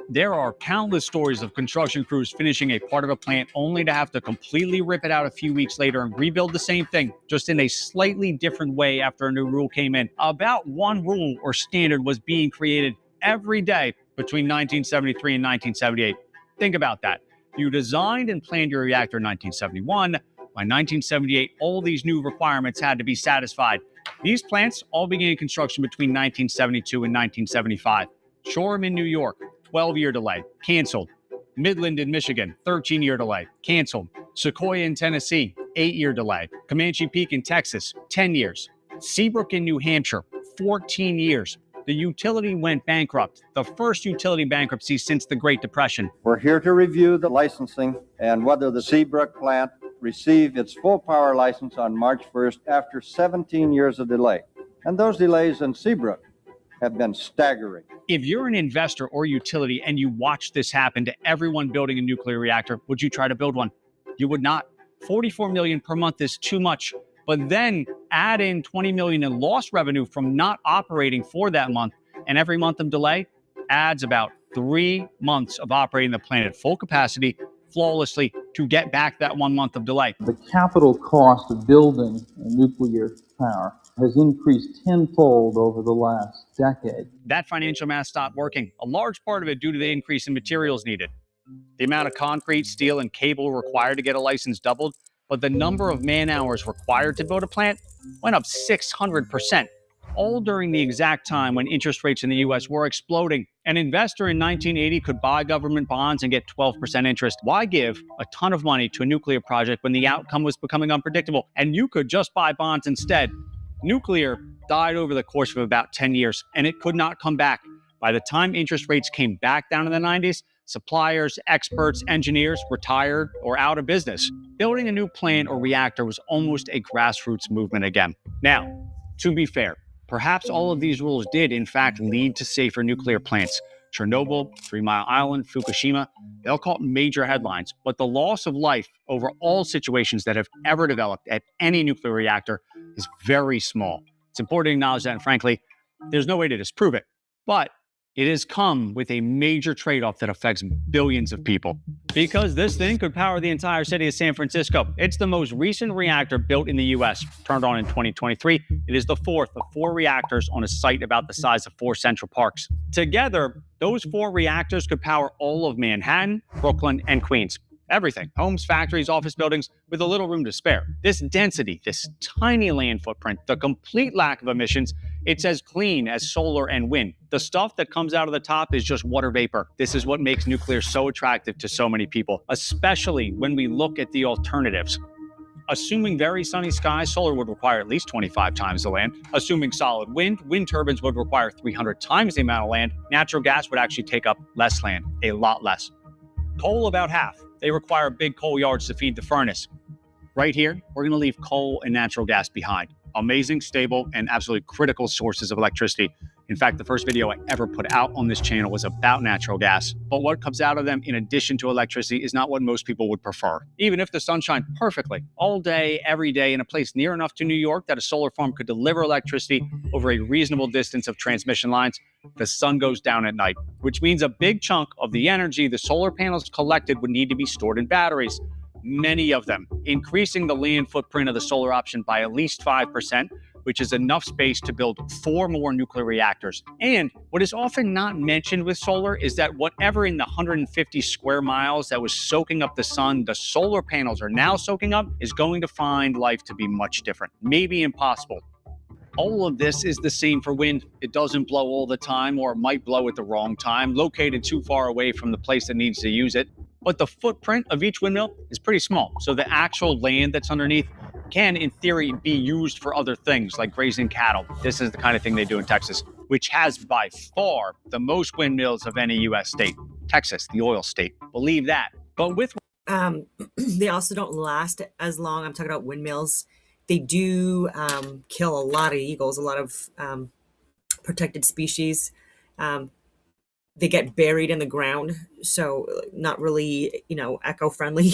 There are countless stories of construction crews finishing a part of a plant only to have to completely rip it out a few weeks later and rebuild the same thing, just in a slightly different way after a new rule came in. About one rule or standard was being created every day between 1973 and 1978. Think about that. You designed and planned your reactor in 1971. By 1978, all these new requirements had to be satisfied. These plants all began construction between 1972 and 1975. Shoreham in New York, 12-year delay, canceled. Midland in Michigan, 13-year delay, canceled. Sequoia in Tennessee, 8-year delay. Comanche Peak in Texas, 10 years. Seabrook in New Hampshire, 14 years. The utility went bankrupt, the first utility bankruptcy since the Great Depression. We're here to review the licensing and whether the Seabrook plant received its full power license on March 1st after 17 years of delay. And those delays in Seabrook have been staggering. If you're an investor or utility and you watch this happen to everyone building a nuclear reactor, would you try to build one? You would not. $44 million per month is too much. But then add in $20 million in lost revenue from not operating for that month, and every month of delay adds about 3 months of operating the plant at full capacity flawlessly to get back that 1 month of delay. The capital cost of building nuclear power has increased tenfold over the last decade. That financial math stopped working, a large part of it due to the increase in materials needed. The amount of concrete, steel, and cable required to get a license doubled, but the number of man-hours required to build a plant went up 600%, all during the exact time when interest rates in the U.S. were exploding. An investor in 1980 could buy government bonds and get 12% interest. Why give a ton of money to a nuclear project when the outcome was becoming unpredictable? And you could just buy bonds instead. Nuclear died over the course of about 10 years, and it could not come back. By the time interest rates came back down in the 90s, suppliers, experts, engineers retired or out of business. Building a new plant or reactor was almost a grassroots movement again. Now, to be fair, perhaps all of these rules did, in fact, lead to safer nuclear plants. Chernobyl, 3 Mile Island, Fukushima, they all caught major headlines. But the loss of life over all situations that have ever developed at any nuclear reactor is very small. It's important to acknowledge that, and frankly, there's no way to disprove it. But it has come with a major trade-off that affects billions of people. Because this thing could power the entire city of San Francisco. It's the most recent reactor built in the U.S., turned on in 2023. It is the fourth of 4 reactors on a site about the size of 4 Central Parks. Together, those 4 reactors could power all of Manhattan, Brooklyn, and Queens. Everything. Homes, factories, office buildings, with a little room to spare. This density, this tiny land footprint, the complete lack of emissions, it's as clean as solar and wind. The stuff that comes out of the top is just water vapor. This is what makes nuclear so attractive to so many people, especially when we look at the alternatives. Assuming very sunny skies, solar would require at least 25 times the land. Assuming solid wind, wind turbines would require 300 times the amount of land. Natural gas would actually take up less land, a lot less. Coal, about half. They require big coal yards to feed the furnace. Right here, we're going to leave coal and natural gas behind. Amazing, stable, and absolutely critical sources of electricity. In fact, the first video I ever put out on this channel was about natural gas. But what comes out of them in addition to electricity is not what most people would prefer. Even if the sun shines perfectly, all day, every day, in a place near enough to New York that a solar farm could deliver electricity over a reasonable distance of transmission lines, the sun goes down at night, which means a big chunk of the energy the solar panels collected would need to be stored in batteries. Many of them, increasing the land footprint of the solar option by at least 5%, which is enough space to build 4 more nuclear reactors. And what is often not mentioned with solar is that whatever in the 150 square miles that was soaking up the sun, the solar panels are now soaking up, is going to find life to be much different, maybe impossible. All of this is the same for wind. It doesn't blow all the time, or it might blow at the wrong time, located too far away from the place that needs to use it. But the footprint of each windmill is pretty small, so the actual land that's underneath can, in theory, be used for other things like grazing cattle. This is the kind of thing they do in Texas, which has by far the most windmills of any U.S. state. Texas, the oil state. Believe that. But with they also don't last as long. I'm talking about windmills. They do kill a lot of eagles, a lot of protected species. They get buried in the ground, so not really, eco-friendly.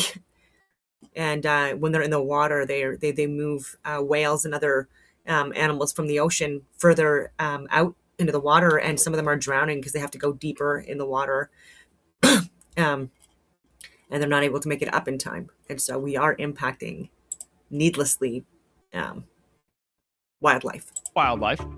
And when they're in the water, they move whales and other animals from the ocean further out into the water, and some of them are drowning because they have to go deeper in the water, and they're not able to make it up in time. And so we are impacting needlessly wildlife.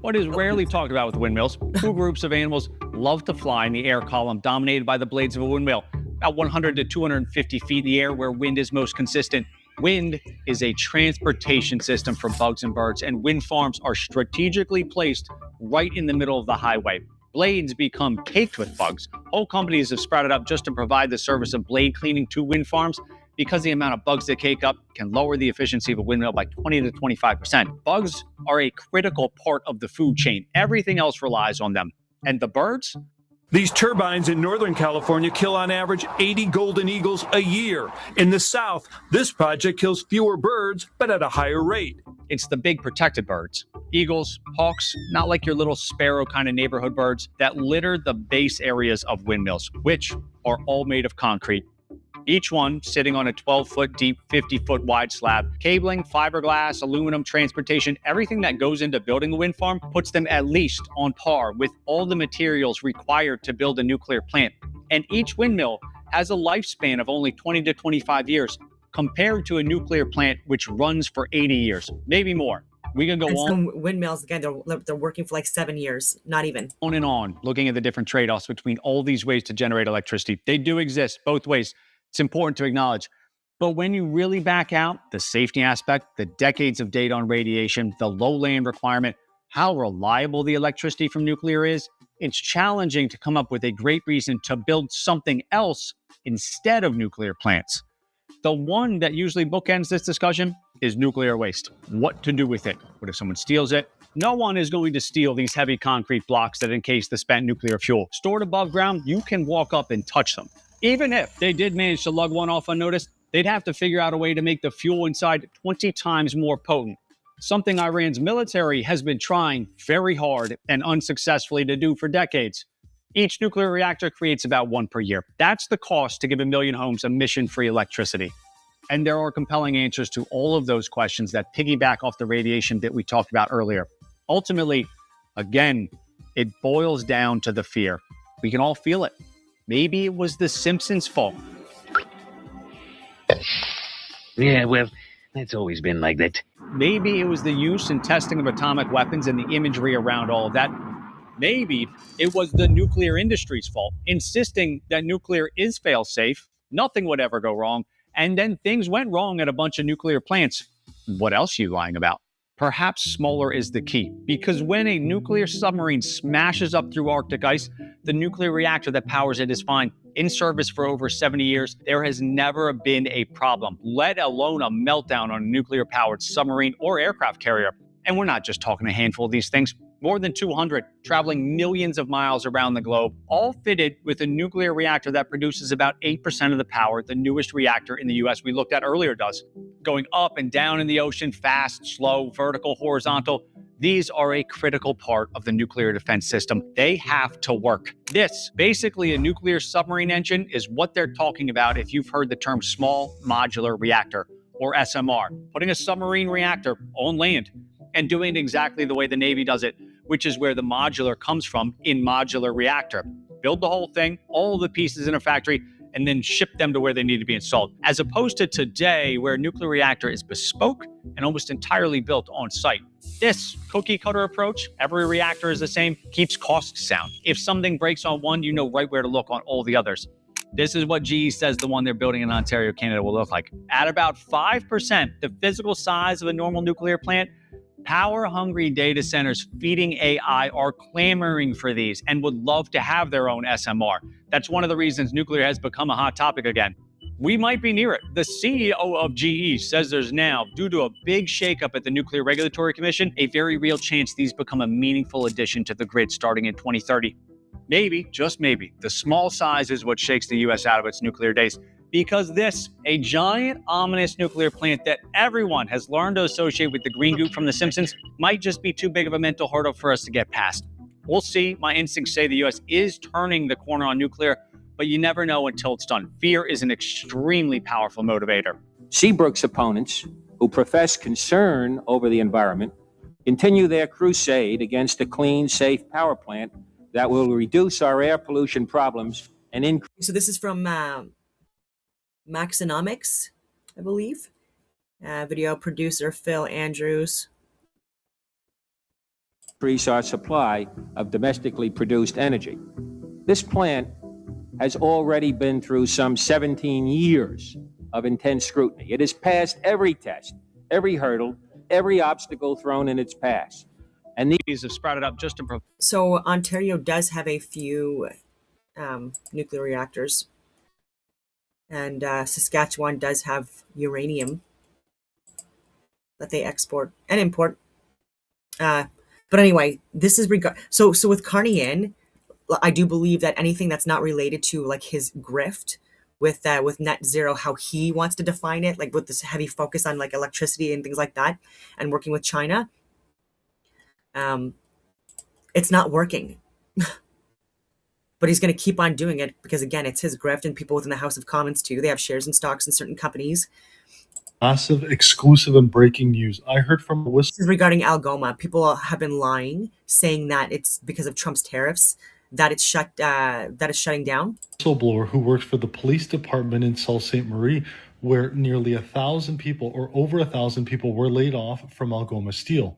What is rarely talked about with windmills, 2 groups of animals love to fly in the air column dominated by the blades of a windmill, about 100 to 250 feet in the air where wind is most consistent. Wind is a transportation system for bugs and birds, and wind farms are strategically placed right in the middle of the highway. Blades become caked with bugs. Whole companies have sprouted up just to provide the service of blade cleaning to wind farms, because the amount of bugs that cake up can lower the efficiency of a windmill by 20 to 25%. Bugs are a critical part of the food chain. Everything else relies on them. And the birds? These turbines in Northern California kill on average 80 golden eagles a year. In the South, this project kills fewer birds, but at a higher rate. It's the big protected birds. Eagles, hawks, not like your little sparrow kind of neighborhood birds that litter the base areas of windmills, which are all made of concrete. Each one sitting on a 12-foot deep, 50-foot wide slab. Cabling, fiberglass, aluminum, transportation, everything that goes into building a wind farm puts them at least on par with all the materials required to build a nuclear plant. And each windmill has a lifespan of only 20 to 25 years, compared to a nuclear plant which runs for 80 years, maybe more. We can go and on. Some windmills, again, they're working for like 7 years, not even. On and on, looking at the different trade-offs between all these ways to generate electricity. They do exist both ways. It's important to acknowledge. But when you really back out the safety aspect, the decades of data on radiation, the low land requirement, how reliable the electricity from nuclear is, it's challenging to come up with a great reason to build something else instead of nuclear plants. The one that usually bookends this discussion is nuclear waste. What to do with it? What if someone steals it? No one is going to steal these heavy concrete blocks that encase the spent nuclear fuel. Stored above ground, you can walk up and touch them. Even if they did manage to lug one off unnoticed, they'd have to figure out a way to make the fuel inside 20 times more potent. Something Iran's military has been trying very hard and unsuccessfully to do for decades. Each nuclear reactor creates about one per year. That's the cost to give 1 million homes emission-free electricity. And there are compelling answers to all of those questions that piggyback off the radiation bit we talked about earlier. Ultimately, again, it boils down to the fear. We can all feel it. Maybe it was the Simpsons' fault. Yeah, well, it's always been like that. Maybe it was the use and testing of atomic weapons and the imagery around all of that. Maybe it was the nuclear industry's fault, insisting that nuclear is fail-safe, nothing would ever go wrong, and then things went wrong at a bunch of nuclear plants. What else are you lying about? Perhaps smaller is the key, because when a nuclear submarine smashes up through Arctic ice, the nuclear reactor that powers it is fine. In service for over 70 years, there has never been a problem, let alone a meltdown on a nuclear-powered submarine or aircraft carrier. And we're not just talking a handful of these things. More than 200, traveling millions of miles around the globe, all fitted with a nuclear reactor that produces about 8% of the power the newest reactor in the US we looked at earlier does. Going up and down in the ocean, fast, slow, vertical, horizontal, these are a critical part of the nuclear defense system. They have to work. This, basically a nuclear submarine engine, is what they're talking about if you've heard the term small modular reactor, or SMR, putting a submarine reactor on land and doing it exactly the way the Navy does it, which is where the modular comes from, in modular reactor. Build the whole thing, all of the pieces in a factory, and then ship them to where they need to be installed. As opposed to today, where a nuclear reactor is bespoke and almost entirely built on site. This cookie cutter approach, every reactor is the same, keeps costs down. If something breaks on one, you know right where to look on all the others. This is what GE says the one they're building in Ontario, Canada will look like. At about 5%, the physical size of a normal nuclear plant, power-hungry data centers feeding AI are clamoring for these and would love to have their own SMR. That's one of the reasons nuclear has become a hot topic again. We might be near it. The CEO of GE says there's now, due to a big shakeup at the Nuclear Regulatory Commission, a very real chance these become a meaningful addition to the grid starting in 2030. Maybe, just maybe, the small size is what shakes the US out of its nuclear days. Because this, a giant, ominous nuclear plant that everyone has learned to associate with the green goop from The Simpsons, might just be too big of a mental hurdle for us to get past. We'll see. My instincts say the U.S. is turning the corner on nuclear, but you never know until it's done. Fear is an extremely powerful motivator. Seabrook's opponents, who profess concern over the environment, continue their crusade against a clean, safe power plant that will reduce our air pollution problems and increase. So this is from Maxonomics, I believe. Video producer Phil Andrews. Increase our supply of domestically produced energy. This plant has already been through some 17 years of intense scrutiny. It has passed every test, every hurdle, every obstacle thrown in its path. And these have sprouted up just to... So Ontario does have a few nuclear reactors. And Saskatchewan does have uranium that they export and import. But anyway, this is so with Carney, I do believe that anything that's not related to like his grift with net zero, how he wants to define it, like with this heavy focus on like electricity and things like that, and working with China, it's not working. But he's going to keep on doing it because, again, it's his grift, and people within the House of Commons, too. They have shares and stocks in certain companies. Massive, exclusive, and breaking news. I heard from a whistle. This is regarding Algoma. People have been lying, saying that it's because of Trump's tariffs that it's shutting down. Whistleblower who worked for the police department in Sault Ste. Marie, where nearly 1,000 people, or over 1,000 people, were laid off from Algoma Steel.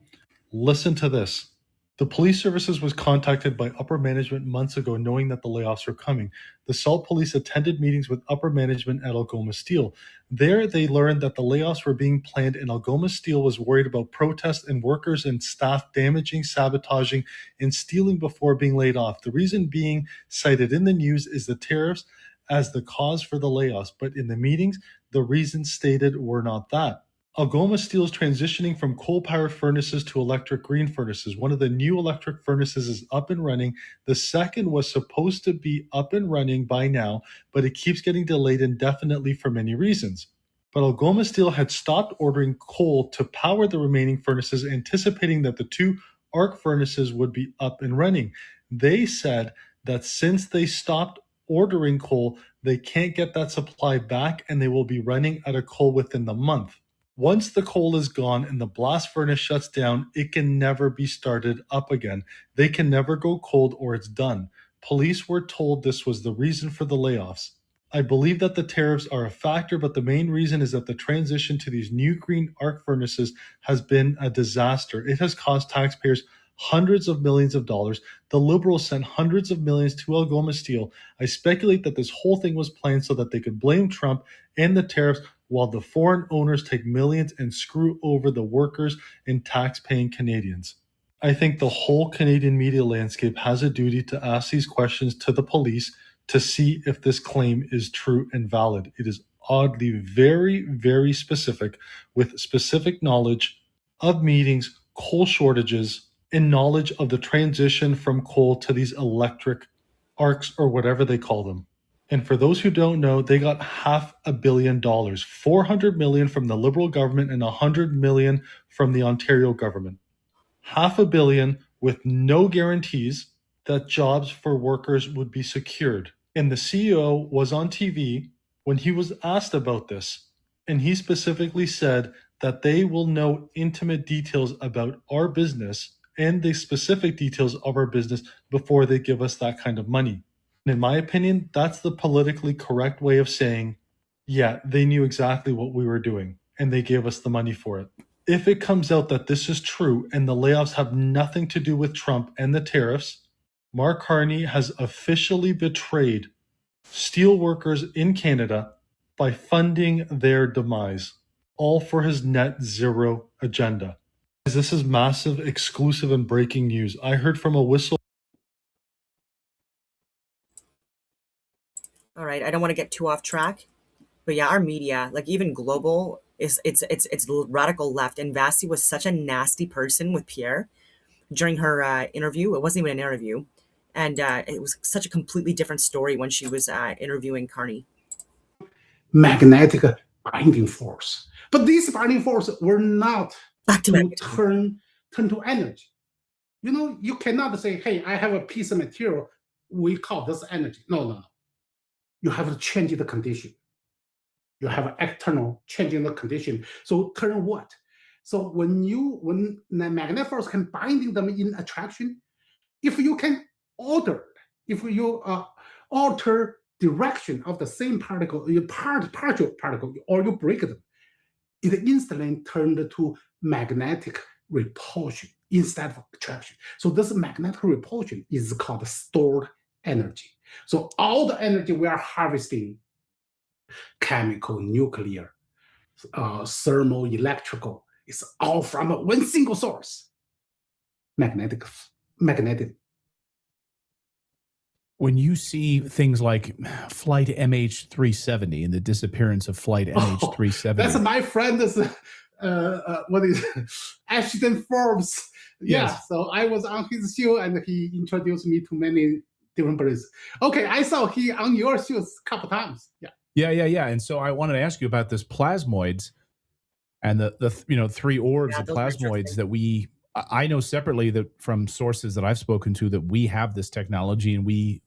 Listen to this. The police services was contacted by upper management months ago knowing that the layoffs were coming. The Sault police attended meetings with upper management at Algoma Steel. There, they learned that the layoffs were being planned and Algoma Steel was worried about protests and workers and staff damaging, sabotaging, and stealing before being laid off. The reason being cited in the news is the tariffs as the cause for the layoffs, but in the meetings, the reasons stated were not that. Algoma Steel is transitioning from coal-powered furnaces to electric green furnaces. One of the new electric furnaces is up and running. The second was supposed to be up and running by now, but it keeps getting delayed indefinitely for many reasons. But Algoma Steel had stopped ordering coal to power the remaining furnaces, anticipating that the two arc furnaces would be up and running. They said that since they stopped ordering coal, they can't get that supply back and they will be running out of coal within the month. Once the coal is gone and the blast furnace shuts down, it can never be started up again. They can never go cold or it's done. Police were told this was the reason for the layoffs. I believe that the tariffs are a factor, but the main reason is that the transition to these new green arc furnaces has been a disaster. It has cost taxpayers hundreds of millions of dollars. The Liberals sent hundreds of millions to Algoma Steel. I speculate that this whole thing was planned so that they could blame Trump and the tariffs while the foreign owners take millions and screw over the workers and tax-paying Canadians. I think the whole Canadian media landscape has a duty to ask these questions to the police to see if this claim is true and valid. It is oddly very, very specific with specific knowledge of meetings, coal shortages, and knowledge of the transition from coal to these electric arcs or whatever they call them. And for those who don't know, they got $500 million, $400 million from the Liberal government and $100 million from the Ontario government. $500 million with no guarantees that jobs for workers would be secured. And the CEO was on TV when he was asked about this, and he specifically said that they will know intimate details about our business and the specific details of our business before they give us that kind of money. And in my opinion, that's the politically correct way of saying, yeah, they knew exactly what we were doing, and they gave us the money for it. If it comes out that this is true and the layoffs have nothing to do with Trump and the tariffs, Mark Carney has officially betrayed steelworkers in Canada by funding their demise, all for his net zero agenda. This is massive, exclusive, and breaking news. I heard from a whistle. All right, I don't want to get too off track, but yeah, our media, like even global, it's radical left, and Vasi was such a nasty person with Pierre during her interview. It wasn't even an interview, and it was such a completely different story when she was interviewing Carney. Magnetic binding force, but these binding force were not to turn to energy. You know, you cannot say, "Hey, I have a piece of material. We call this energy." No. You have to change the condition. You have an external changing the condition. So turn what? So when the magnetic force can binding them in attraction, if you can alter, if you alter direction of the same particle, partial particle, or you break them, it instantly turned to magnetic repulsion instead of attraction. So this magnetic repulsion is called stored energy. So all the energy we are harvesting, chemical, nuclear, thermal, electrical, it's all from one single source, magnetic. When you see things like Flight MH370 and the disappearance of Flight MH370, that's my friend's what is Ashton Forbes. Yeah, yes. So I was on his show and he introduced me to many different birds. Okay, I saw he on your shows a couple times. Yeah. And so I wanted to ask you about this plasmoids and the three orbs of plasmoids that I know separately that from sources that I've spoken to that we have this technology and we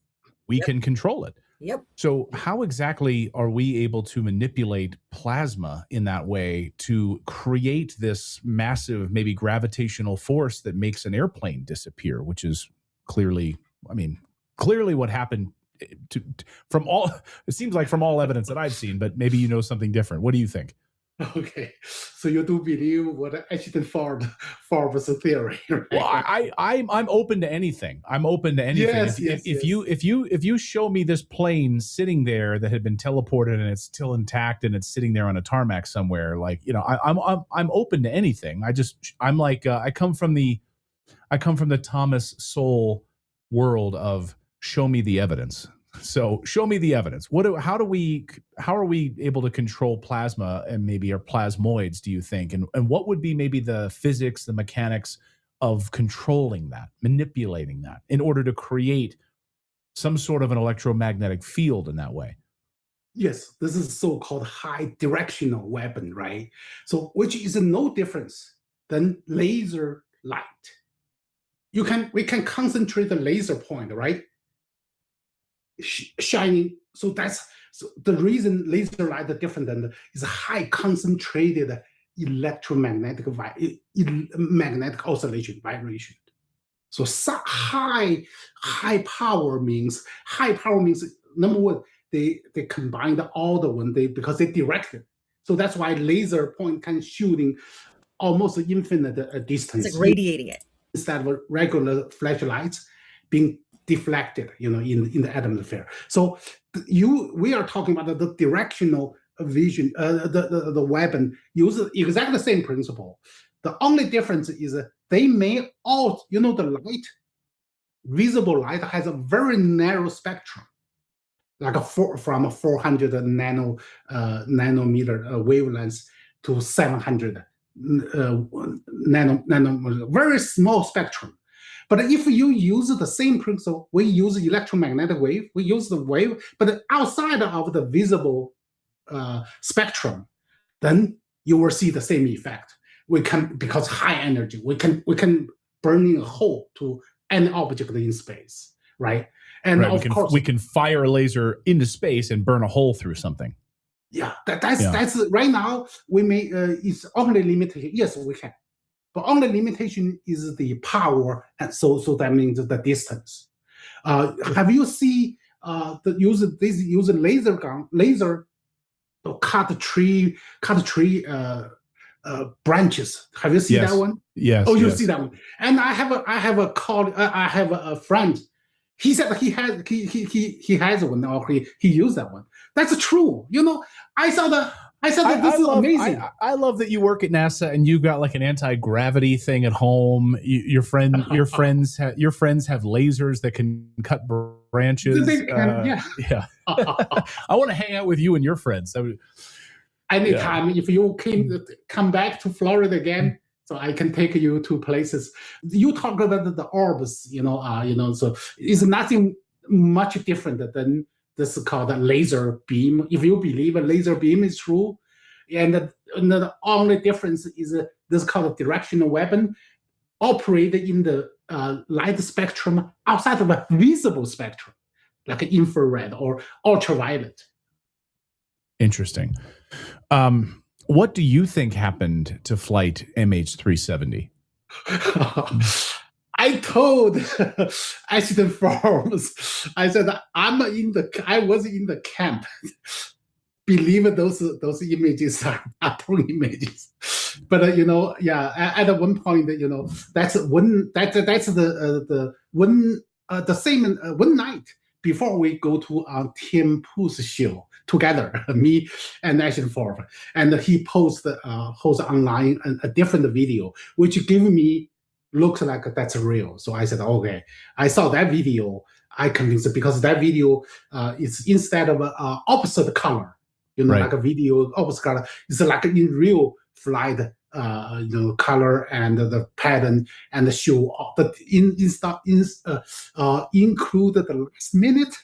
can control it. Yep. So how exactly are we able to manipulate plasma in that way to create this massive, maybe gravitational force that makes an airplane disappear, which is clearly what happened it seems like from all evidence that I've seen, but maybe you know something different. What do you think? Okay, so you do believe what Ashton Forbes theory, right? Well, I'm open to anything. I'm open to anything. Yes, if you show me this plane sitting there that had been teleported and it's still intact and it's sitting there on a tarmac somewhere, like I'm open to anything. I come from the Thomas Sowell world of show me the evidence. So show me the evidence. How are we able to control plasma and maybe our plasmoids, do you think? And what would be maybe the physics, the mechanics of controlling that, manipulating that in order to create some sort of an electromagnetic field in that way? Yes, this is so-called high directional weapon, right? So which is no difference than laser light. We can concentrate the laser point, right? shining. So the reason laser light is different than is high concentrated electromagnetic magnetic oscillation vibration. So high power means number one, they combined all the one because they directed. So that's why laser point can shooting almost infinite distance. It's like radiating it instead of regular flashlights being deflected, in the atmosphere. So we are talking about the directional vision. The weapon uses exactly the same principle. The only difference is they may all, the light, visible light has a very narrow spectrum, like from a 400 nanometer wavelength to 700 nanometer, very small spectrum. But if you use the same principle, we use electromagnetic wave, we use the wave, but outside of the visible spectrum, then you will see the same effect. Because high energy, we can burn a hole to any object in space, right? And right, of course, we can fire a laser into space and burn a hole through something. Yeah, that's right now. We may it's only limitation. Yes, we can, but only limitation is the power, and so that means the distance. Have you seen use laser to cut tree branches? Have you seen that one? Yes. Oh, you see that one. And I have a friend. He said he has one, or he used that one. That's true. I saw that. This is amazing. I love that you work at NASA and you got like an anti-gravity thing at home. Your friends have lasers that can cut branches. They can, yeah. I want to hang out with you and your friends. Anytime, if you come back to Florida again, so I can take you to places. You talk about the orbs, so it's nothing much different than this is called a laser beam. If you believe a laser beam is true, and the only difference is this is called a directional weapon, operate in the light spectrum outside of a visible spectrum, like infrared or ultraviolet. Interesting. What do you think happened to flight MH370? I told accident forms. I said I was in the camp. Believe those images are Apple images, but at one point, that's the same one night before we go to Tim Poo's show together, me and Ashton Ford, and he posted online a different video, which gave me looks like that's real. So I said, okay. I saw that video. I convinced because that video is instead of opposite color, right. like a video opposite color, it's like in real flight, color and the pattern and the show. But include the last minute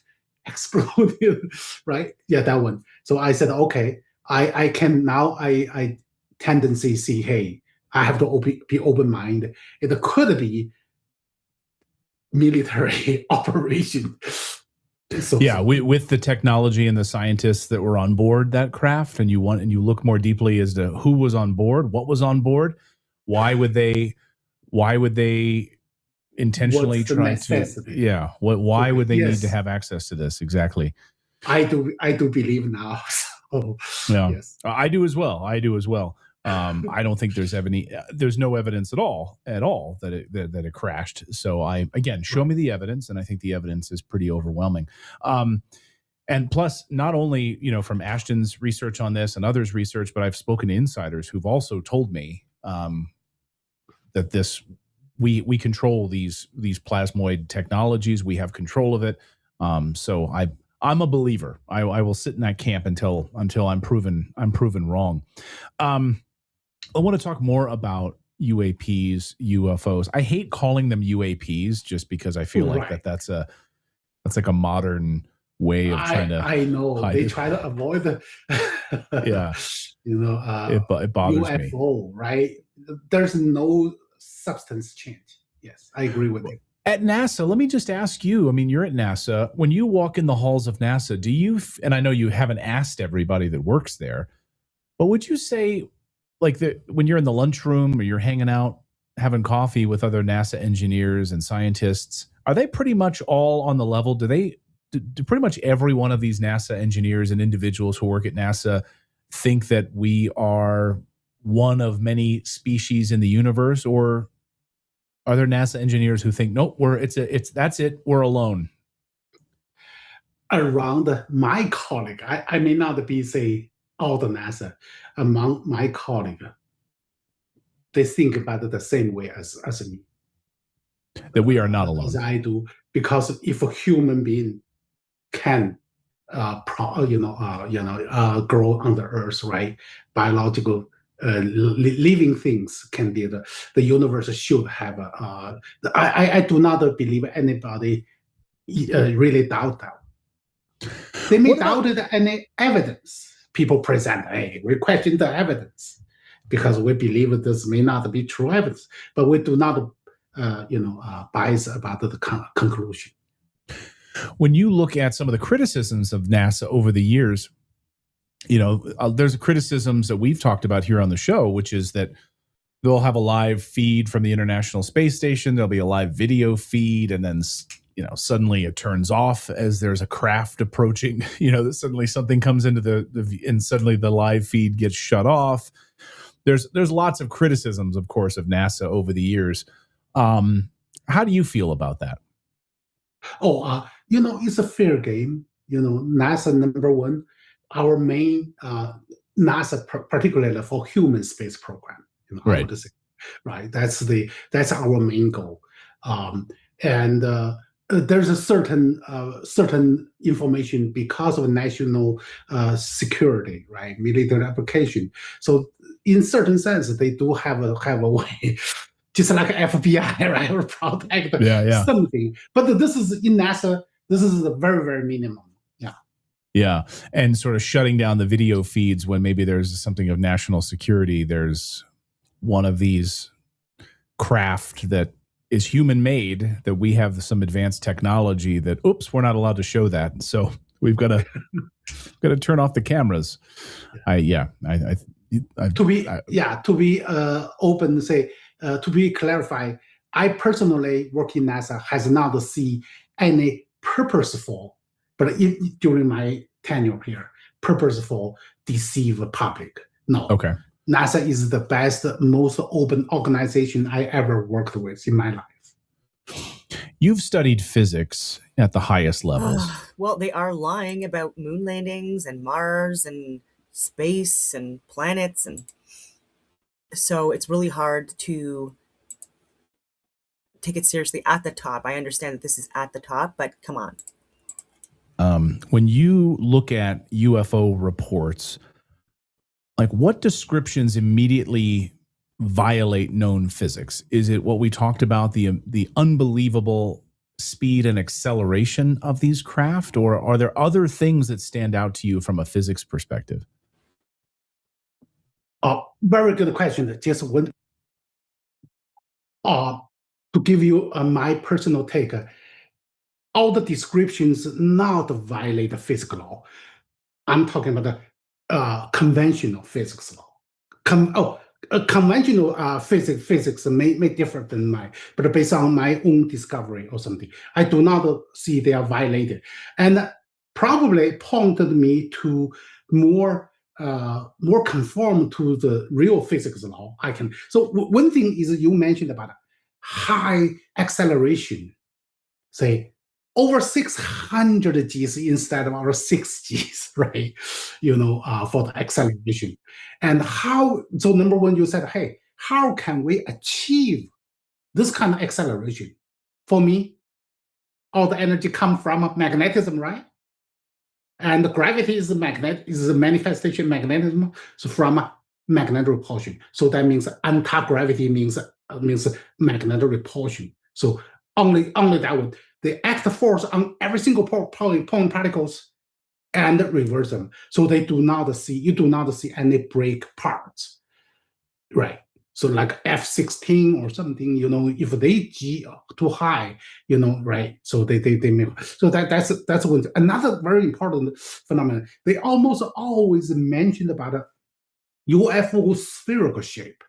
exploded, right? Yeah, that one. So I said, okay, I can now. I tendency see, hey, I have to be open-minded. It could be military operation. With the technology and the scientists that were on board that craft, and you look more deeply as to who was on board, what was on board, why would they intentionally try to? Why would they need to have access to this exactly? I do believe now. So, yes. I do as well. I don't think there's no evidence at all that it crashed. So show me the evidence, and I think the evidence is pretty overwhelming. And plus, not only from Ashton's research on this and others' research, but I've spoken to insiders who've also told me that we control these plasmoid technologies. We have control of it. So I'm a believer. I will sit in that camp until I'm proven wrong. I want to talk more about UAPs, UFOs. I hate calling them UAPs just because I feel like that's like a modern way of trying to. I know they try to avoid the. It bothers UFO, me. Right? There's no substance change. Yes, I agree with you. At NASA, let me just ask you, I mean, you're at NASA. When you walk in the halls of NASA, do you, and I know you haven't asked everybody that works there, but would you say, like, when you're in the lunchroom or you're hanging out having coffee with other NASA engineers and scientists, are they pretty much all on the level? Do pretty much every one of these NASA engineers and individuals who work at NASA think that we are one of many species in the universe, or are there NASA engineers who think, nope, that's it, we're alone? Around my colleague, I may not be say all the NASA. Among my colleague, they think about it the same way as me. That we are not alone. As I do, because if a human being can, grow on the earth, right? Biological living things can be the universe should have. I do not believe anybody really doubt that. They may doubt any evidence people present. Hey, we question the evidence because we believe this may not be true evidence, but we do not, bias about the conclusion. When you look at some of the criticisms of NASA over the years, there's criticisms that we've talked about here on the show, which is that they'll have a live feed from the International Space Station. There'll be a live video feed, and then suddenly it turns off as there's a craft approaching. Suddenly something comes into and suddenly the live feed gets shut off. There's lots of criticisms, of course, of NASA over the years. How do you feel about that? It's a fair game. NASA, number one, our main NASA, particularly for human space program. Right. I would say, right. That's our main goal. And there's a certain information because of national security, right? Military application. So in certain sense, they do have a way. Just like FBI, right, or protect something. But this is in NASA. This is the very, very minimum. Yeah, and sort of shutting down the video feeds when maybe there's something of national security. There's one of these craft that is human made that we have some advanced technology that, oops, we're not allowed to show that. So we've got to turn off the cameras. To be open, say. To be clarified, I personally work in NASA has not seen any purposeful, but during my tenure here, purposeful deceive the public. No. Okay. NASA is the best, most open organization I ever worked with in my life. You've studied physics at the highest levels. Well, they are lying about moon landings and Mars and space and planets, and so it's really hard to take it seriously at the top. I understand that this is at the top, but come on. When you look at UFO reports, like, what descriptions immediately violate known physics? Is it what we talked about, the unbelievable speed and acceleration of these craft, or are there other things that stand out to you from a physics perspective? Very good question. Just one. To give you my personal take, all the descriptions not violate the physics law. I'm talking about the conventional physics law. Conventional physics may differ than mine, but based on my own discovery or something, I do not see they are violated, and probably pointed me to more conform to the real physics law. So one thing is you mentioned about high acceleration, say over 600 Gs instead of our 6 Gs, right? For the acceleration. And so number one, you said, hey, how can we achieve this kind of acceleration? For me, all the energy comes from magnetism, right? And gravity is a manifestation magnetism, so from magnetic repulsion. So that means anti-gravity means magnetic repulsion. So only that would they act force on every single point particles and reverse them. So you do not see any break parts, right? So like F-16 or something, if they G too high, right? So they may. So that's one. Another very important phenomenon. They almost always mentioned about a UFO spherical shape.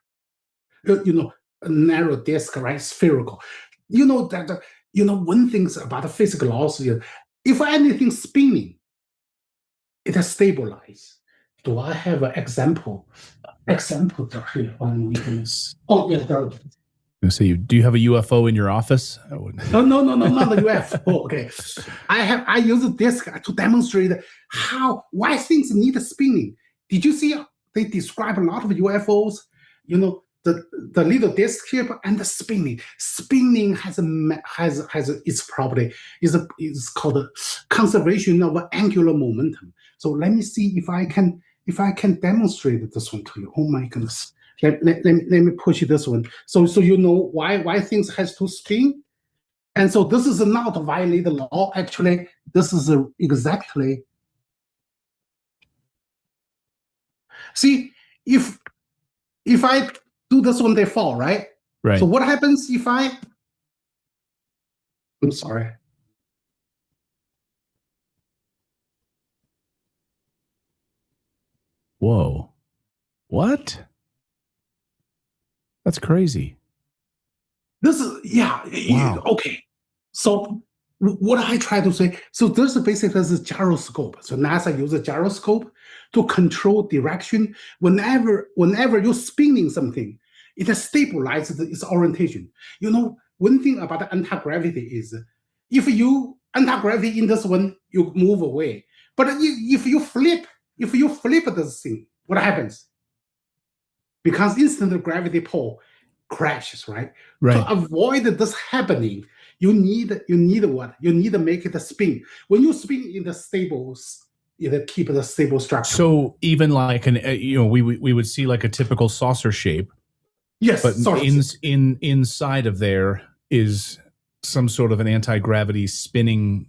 A narrow disk, right? Spherical. That. One thing's about the physical laws. If anything spinning, it has stabilized. Do I have an example? Example here. Oh, yes, there. So do you have a UFO in your office? No, not the UFO. Okay, I use a disk to demonstrate why things need spinning. Did you see they describe a lot of UFOs? The little disk shape and the spinning. Spinning has its property is called a conservation of angular momentum. So let me see if I can demonstrate this one to you. Oh my goodness. Let me push this one. So you know why things has to spin. And so this is not violate the law. Actually, this is exactly. See, if I do this one, they fall, right? Right. So what happens if I'm sorry. Whoa. What? That's crazy. This is, Wow. okay. So what I try to say, so this basically is a gyroscope. So NASA uses a gyroscope to control direction. Whenever you're spinning something, it stabilizes its orientation. One thing about anti-gravity is if you anti-gravity in this one, you move away. But if you flip this thing, what happens? Because instant gravity pull crashes, right? Right. To avoid this happening, you need what? You need to make it a spin. When you spin in the stables, it keep the stable structure. So even like we would see like a typical saucer shape. Yes, but inside of there is some sort of an anti-gravity spinning,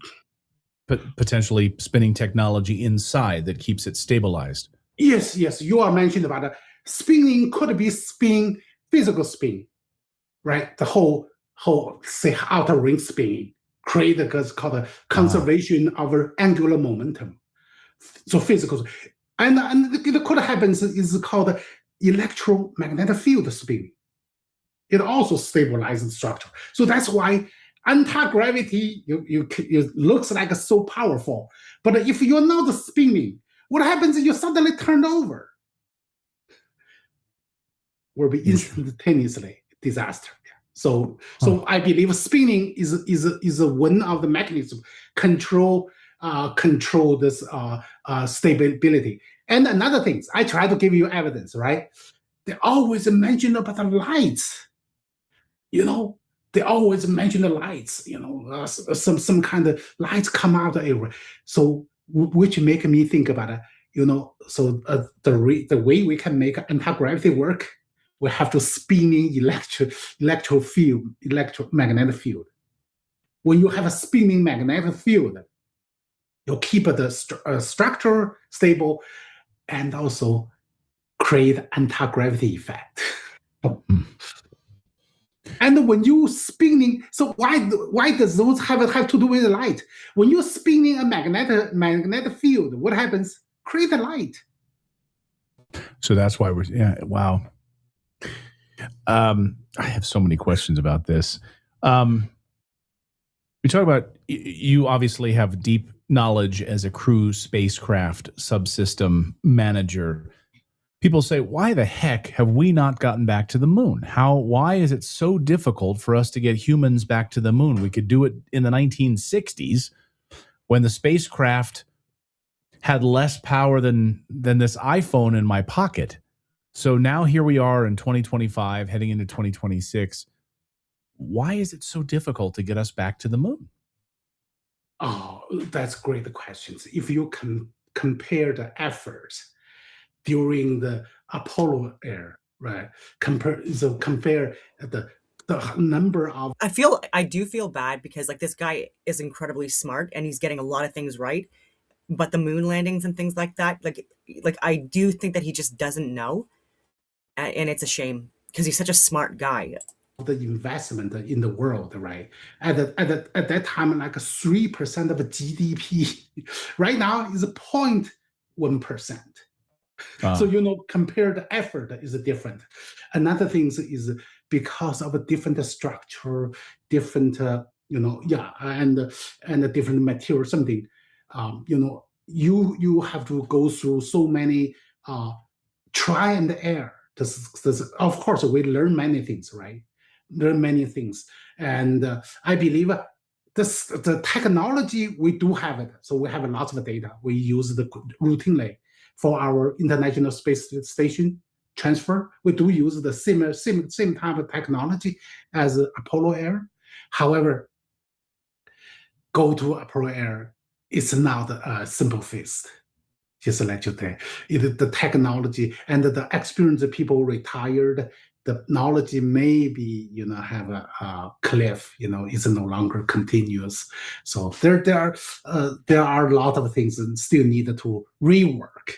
potentially spinning technology inside that keeps it stabilized. Yes, you are mentioned about spinning could be physical spin, right? The whole say outer ring spinning create what's called a conservation of angular momentum. So physical, and it could happen is called electromagnetic field spin. It also stabilizes the structure. So that's why anti-gravity it looks like so powerful. But if you're not spinning, what happens is you suddenly turn over. Will be instantaneously disaster. So I believe spinning is one of the mechanisms control this stability. And another thing, I try to give you evidence, right? They always mention about the lights. They always mention the lights. Some kind of lights come out of everywhere. So which make me think about it. So the way we can make anti-gravity work, we have to spinning electromagnetic field. When you have a spinning magnetic field, you keep the structure stable and also create anti-gravity effect. And when you spinning, so why does those have to do with the light? When you're spinning a magnetic field, what happens? Create a light. So that's why wow. I have so many questions about this. We talk about, you obviously have deep knowledge as a crew spacecraft subsystem manager. People say, why the heck have we not gotten back to the moon? Why is it so difficult for us to get humans back to the moon? We could do it in the 1960s when the spacecraft had less power than this iPhone in my pocket. So now here we are in 2025, heading into 2026. Why is it so difficult to get us back to the moon? Oh, that's great questions. If you compare the efforts during the Apollo era, right? Compare the number of. I do feel bad because like this guy is incredibly smart and he's getting a lot of things right, but the moon landings and things like that, like I do think that he just doesn't know, and it's a shame because he's such a smart guy. The investment in the world, right? At that time, like 3% of GDP. Right now is 0.1%. So, compared effort is different. Another thing is because of a different structure, different, and a different material, something, you have to go through so many try and error. Of course, we learn many things, right? Learn many things. And I believe the technology, we do have it. So we have lots of data. We use the routinely for our International Space Station transfer. We do use the same type of technology as Apollo Air. However, go to Apollo Air, it's not a simple feat. Just to let you know, the technology and the experience of people retired, the knowledge maybe have a cliff. It's no longer continuous. So there are a lot of things that still need to rework,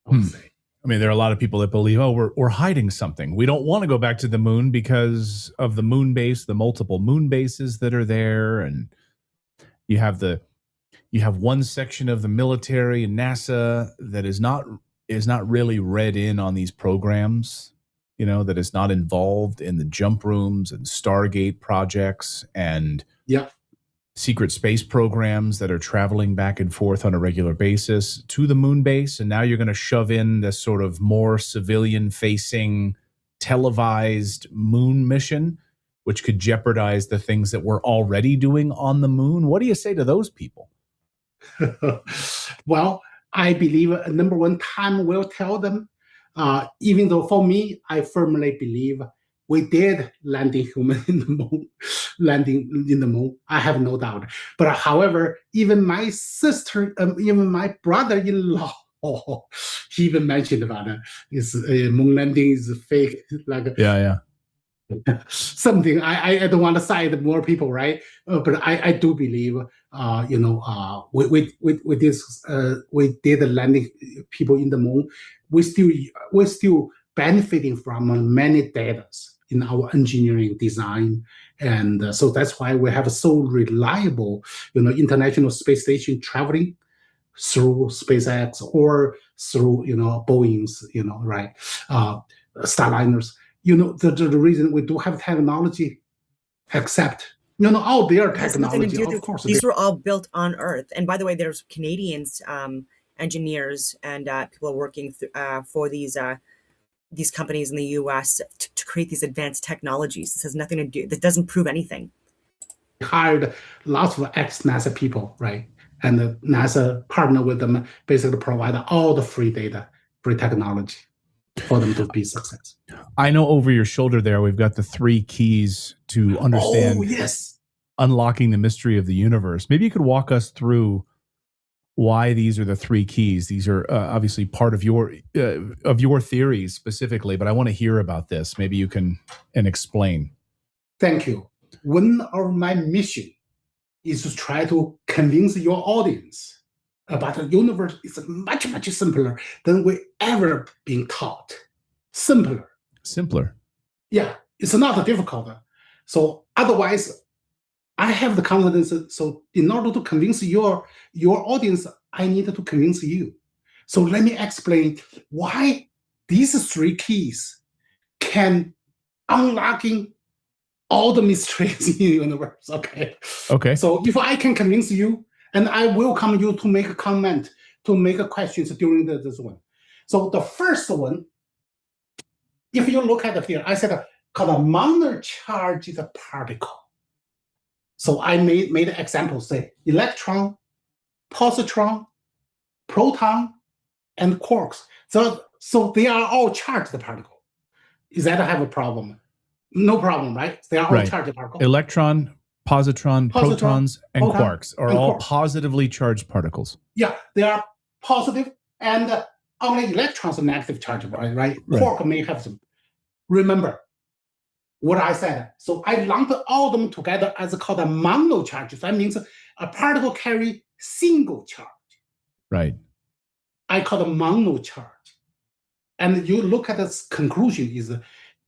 I would say. I mean, there are a lot of people that believe, we're hiding something. We don't want to go back to the moon because of the moon base, the multiple moon bases that are there, and you have one section of the military and NASA that is not really read in on these programs, that is not involved in the jump rooms and Stargate projects and secret space programs that are traveling back and forth on a regular basis to the moon base. And now you're going to shove in this sort of more civilian-facing, televised moon mission, which could jeopardize the things that we're already doing on the moon. What do you say to those people? Well, I believe number one, time will tell them. Even though for me, I firmly believe we did landing human in the moon. I have no doubt. But however, even my sister, even my brother-in-law, he even mentioned about it. Moon landing is fake. Something I don't want to side more people, right? But I do believe, we did landing people in the moon. We're still benefiting from many data in our engineering design, and so that's why we have so reliable, International Space Station traveling through SpaceX or through Boeing's, right, Starliners. The reason we do have technology, except all their technology, of course. These were all built on Earth. And by the way, there's Canadians, engineers, and people working for these companies in the U.S. to create these advanced technologies. This has nothing to do. That doesn't prove anything. Hired lots of ex-NASA people, right? And the NASA partner with them, basically provide all the free data, free technology for them to be successful. I know over your shoulder there, we've got the 3 keys to understand unlocking the mystery of the universe. Maybe you could walk us through why these are the 3 keys. These are obviously part of your theories specifically, but I want to hear about this. Maybe you can explain. Thank you. One of my mission is to try to convince your audience about the universe is much, much simpler than we ever been taught. Simpler. Yeah, it's not difficult. So otherwise, I have the confidence. So in order to convince your audience, I need to convince you. So let me explain why these 3 keys can unlocking all the mysteries in the universe. Okay. So if I can convince you, and I welcome you to make a comment, to make questions during this one. So the first one, if you look at it here, I said called a monocharged particle. So I made an example, say electron, positron, proton, and quarks. So they are all charged particle. Is that I have a problem? No problem, right? They are all charged particles. Electron, positron, protons, and quarks are all positively charged particles. Yeah, they are positive, and only electrons are negative charge, right? Quark may have some. Remember what I said. So I lumped all of them together as called a monocharge. That means a particle carry single charge. Right. I call it monocharge. And you look at this conclusion is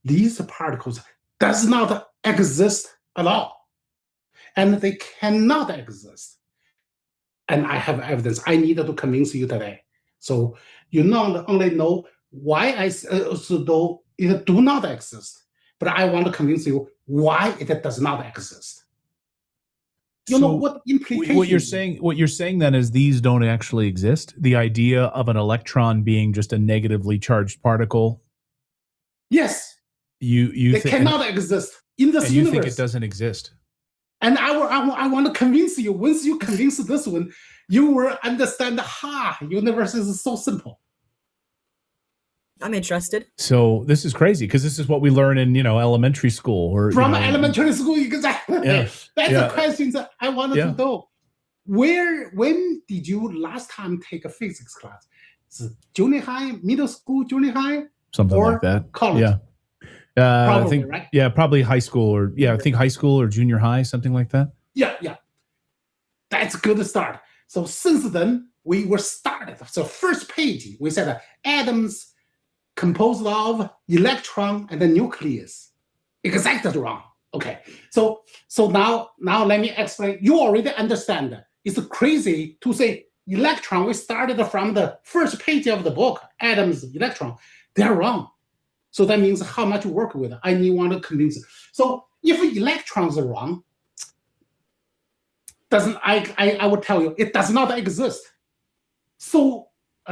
these particles does not exist at all, and they cannot exist. And I have evidence. I need to convince you today. So you not only know why though it do not exist, but I want to convince you why it does not exist. You know what implication? What you're saying then is these don't actually exist. The idea of an electron being just a negatively charged particle. Yes. They cannot exist in this universe. You think it doesn't exist. And I want to convince you. Once you convince this one, you will understand universe is so simple. I'm interested. So this is crazy because this is what we learn in elementary school or from elementary school. Exactly. Yeah. That's the question that I wanted to know. When did you last time take a physics class? Junior high, middle school, junior high, something like that. College. Yeah. Probably, I think, right? Yeah, probably high school or I think high school or junior high, something like that. Yeah. That's a good start. So since then, we were started. So first page, we said atoms composed of electron and the nucleus. Exactly wrong. Okay. So now let me explain. You already understand. It's crazy to say electron. We started from the first page of the book, atoms, electron. They're wrong. So that means how much work with. I need want to convince. So if electrons are wrong, I would tell you it does not exist. So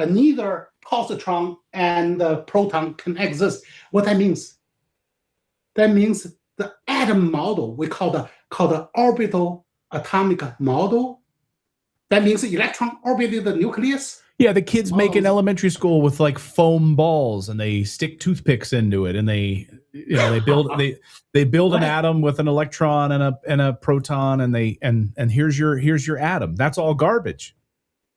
neither positron and proton can exist. What that means? That means the atom model we call the orbital atomic model. That means the electron orbiting the nucleus. Yeah, the kids make in elementary school with like foam balls, and they stick toothpicks into it, and they build an atom with an electron and a proton, and here's your atom. That's all garbage.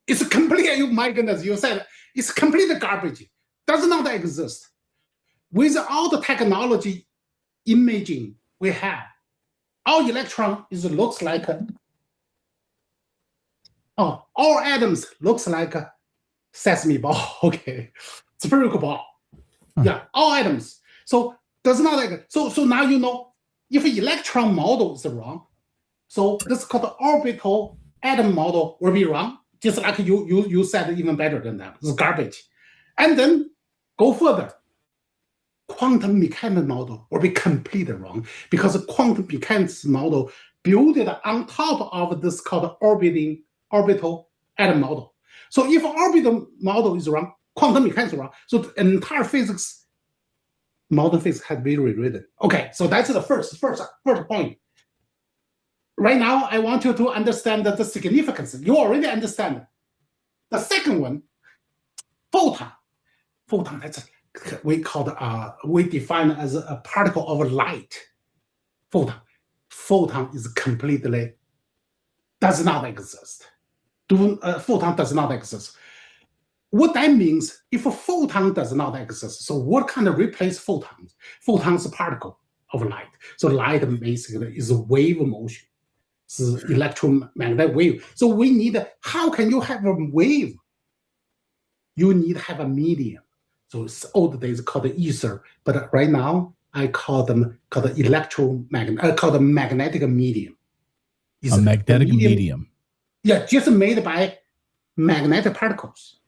It's complete. My goodness, you said it's complete garbage. Does not exist. With all the technology, imaging we have, our electron looks like all atoms looks like a sesame ball. Okay, spherical ball. Yeah, all atoms. So does not like so now you know if electron model is wrong, so this is called the orbital atom model will be wrong. Just like you said, even better than that. It's garbage. And then go further. Quantum mechanics model will be completely wrong because the quantum mechanics model built it on top of this called orbital atom model. So if orbital model is wrong, quantum mechanics is wrong. So the entire physics, modern physics has been rewritten. Okay, so that's the first point. Right now, I want you to understand the significance. You already understand. The second one, photon. Photon, that's we define as a particle of light. Photon. Photon is completely does not exist. Photon does not exist. What that means, if a photon does not exist, so what kind of replace photons? Photons is a particle of light. So light basically is a wave motion. It's electromagnetic wave. So we need, how can you have a wave? You need to have a medium. So it's old days called the ether, but right now I call them called the electromagnetic, called the magnetic medium. It's a magnetic medium. Yeah, just made by magnetic particles.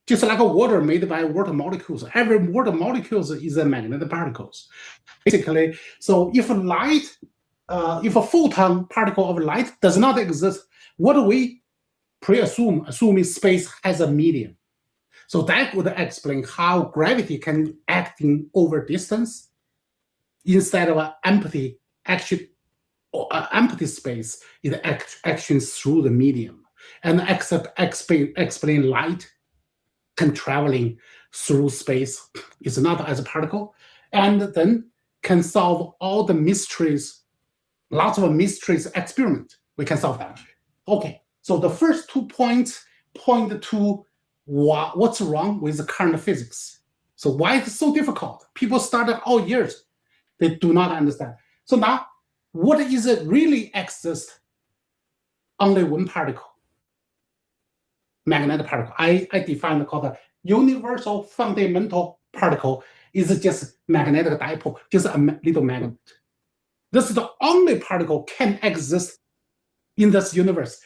Just like a water made by water molecules. Every water molecules is a magnetic particles. Basically, so if light, if a photon particle of light does not exist, what do we assuming space has a medium? So that would explain how gravity can act in over distance instead of an empty empty space. It actions through the medium, and explain light can traveling through space is not as a particle, and then can solve all the mysteries, lots of mysteries experiment. We can solve that. Okay, so the first 2 points point to what's wrong with the current physics. So why it's so difficult? People started all years. They do not understand. So now, what is it really exist? Only one particle. Magnetic particle. I define it called the universal fundamental particle, is just magnetic dipole, just a little magnet. This is the only particle can exist in this universe.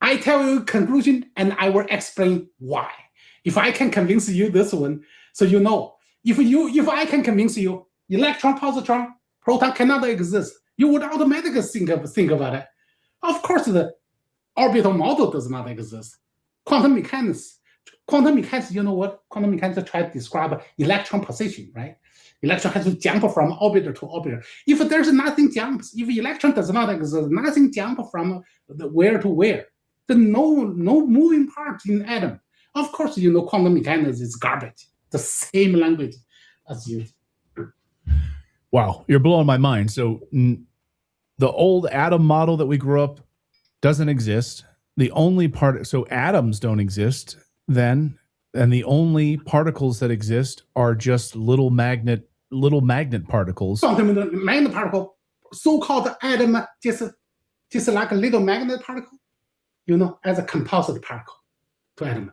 I tell you conclusion, and I will explain why. If I can convince you this one, so you know, if I can convince you electron, positron, proton cannot exist, you would automatically think about it. Of course, the orbital model does not exist. Quantum mechanics, you know what? Quantum mechanics try to describe electron position, right? Electron has to jump from orbiter to orbiter. If there's nothing jumps, if electron does not exist, nothing jump from where to where. Then no moving part in atom. Of course, you know quantum mechanics is garbage. The same language as you. Wow, you're blowing my mind. So the old atom model that we grew up doesn't exist. The only part, so atoms don't exist then, and the only particles that exist are just little magnet particles. Something magnet particle, so-called atom, just like a little magnet particle, you know, as a composite particle to atom.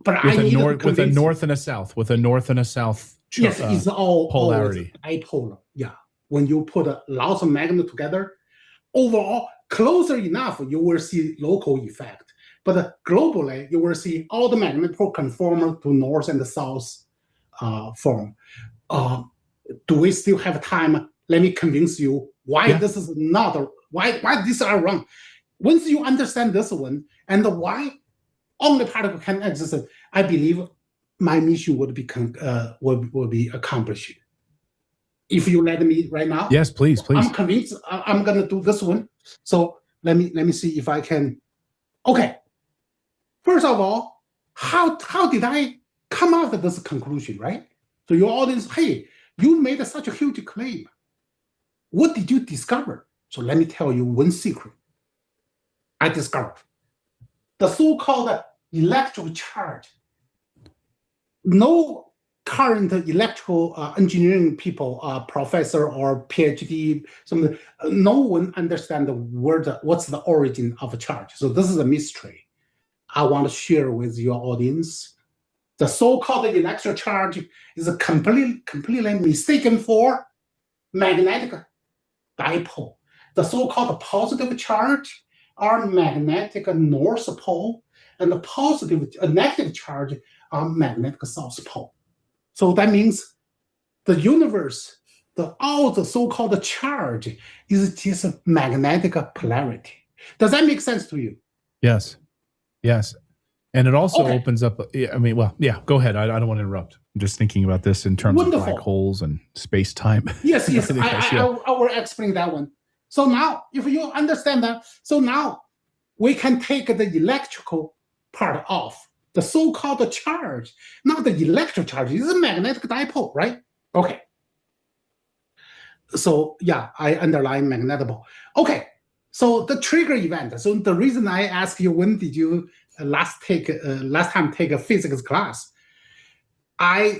But with a north and a south, yes, it's all polarity. Dipolar. Yeah, when you put lots of magnets together, overall closer enough, you will see local effect. But globally, you will see all the magnet pole conform to north and south form. Do we still have time? Let me convince you why this is not why these are wrong. Once you understand this one and why only particle can exist, I believe my mission would be accomplished. If you let me right now, yes, please. I'm convinced I'm gonna do this one. So let me see if I can. Okay. First of all, how did I come out with this conclusion, right? So your audience, hey, you made such a huge claim. What did you discover? So let me tell you one secret. I discovered the so-called electrical charge. No current electrical engineering people, professor or PhD, no one understands what's the origin of a charge. So this is a mystery I want to share with your audience. The so-called electric charge is completely mistaken for magnetic dipole. The so-called positive charge are magnetic north pole, and the negative charge are magnetic south pole. So that means the universe, all the so-called charge is just magnetic polarity. Does that make sense to you? Yes. And it also opens up, I mean, well, yeah, go ahead. I don't want to interrupt. I'm just thinking about this in terms of black holes and space-time. Yes. I will explain that one. So now, if you understand that, so now we can take the electrical part off. The so-called charge, not the electric charge, is a magnetic dipole, right? Okay. So yeah, I underline magnetic pole. Okay. So the trigger event. So the reason I ask you, when did you last time take a physics class?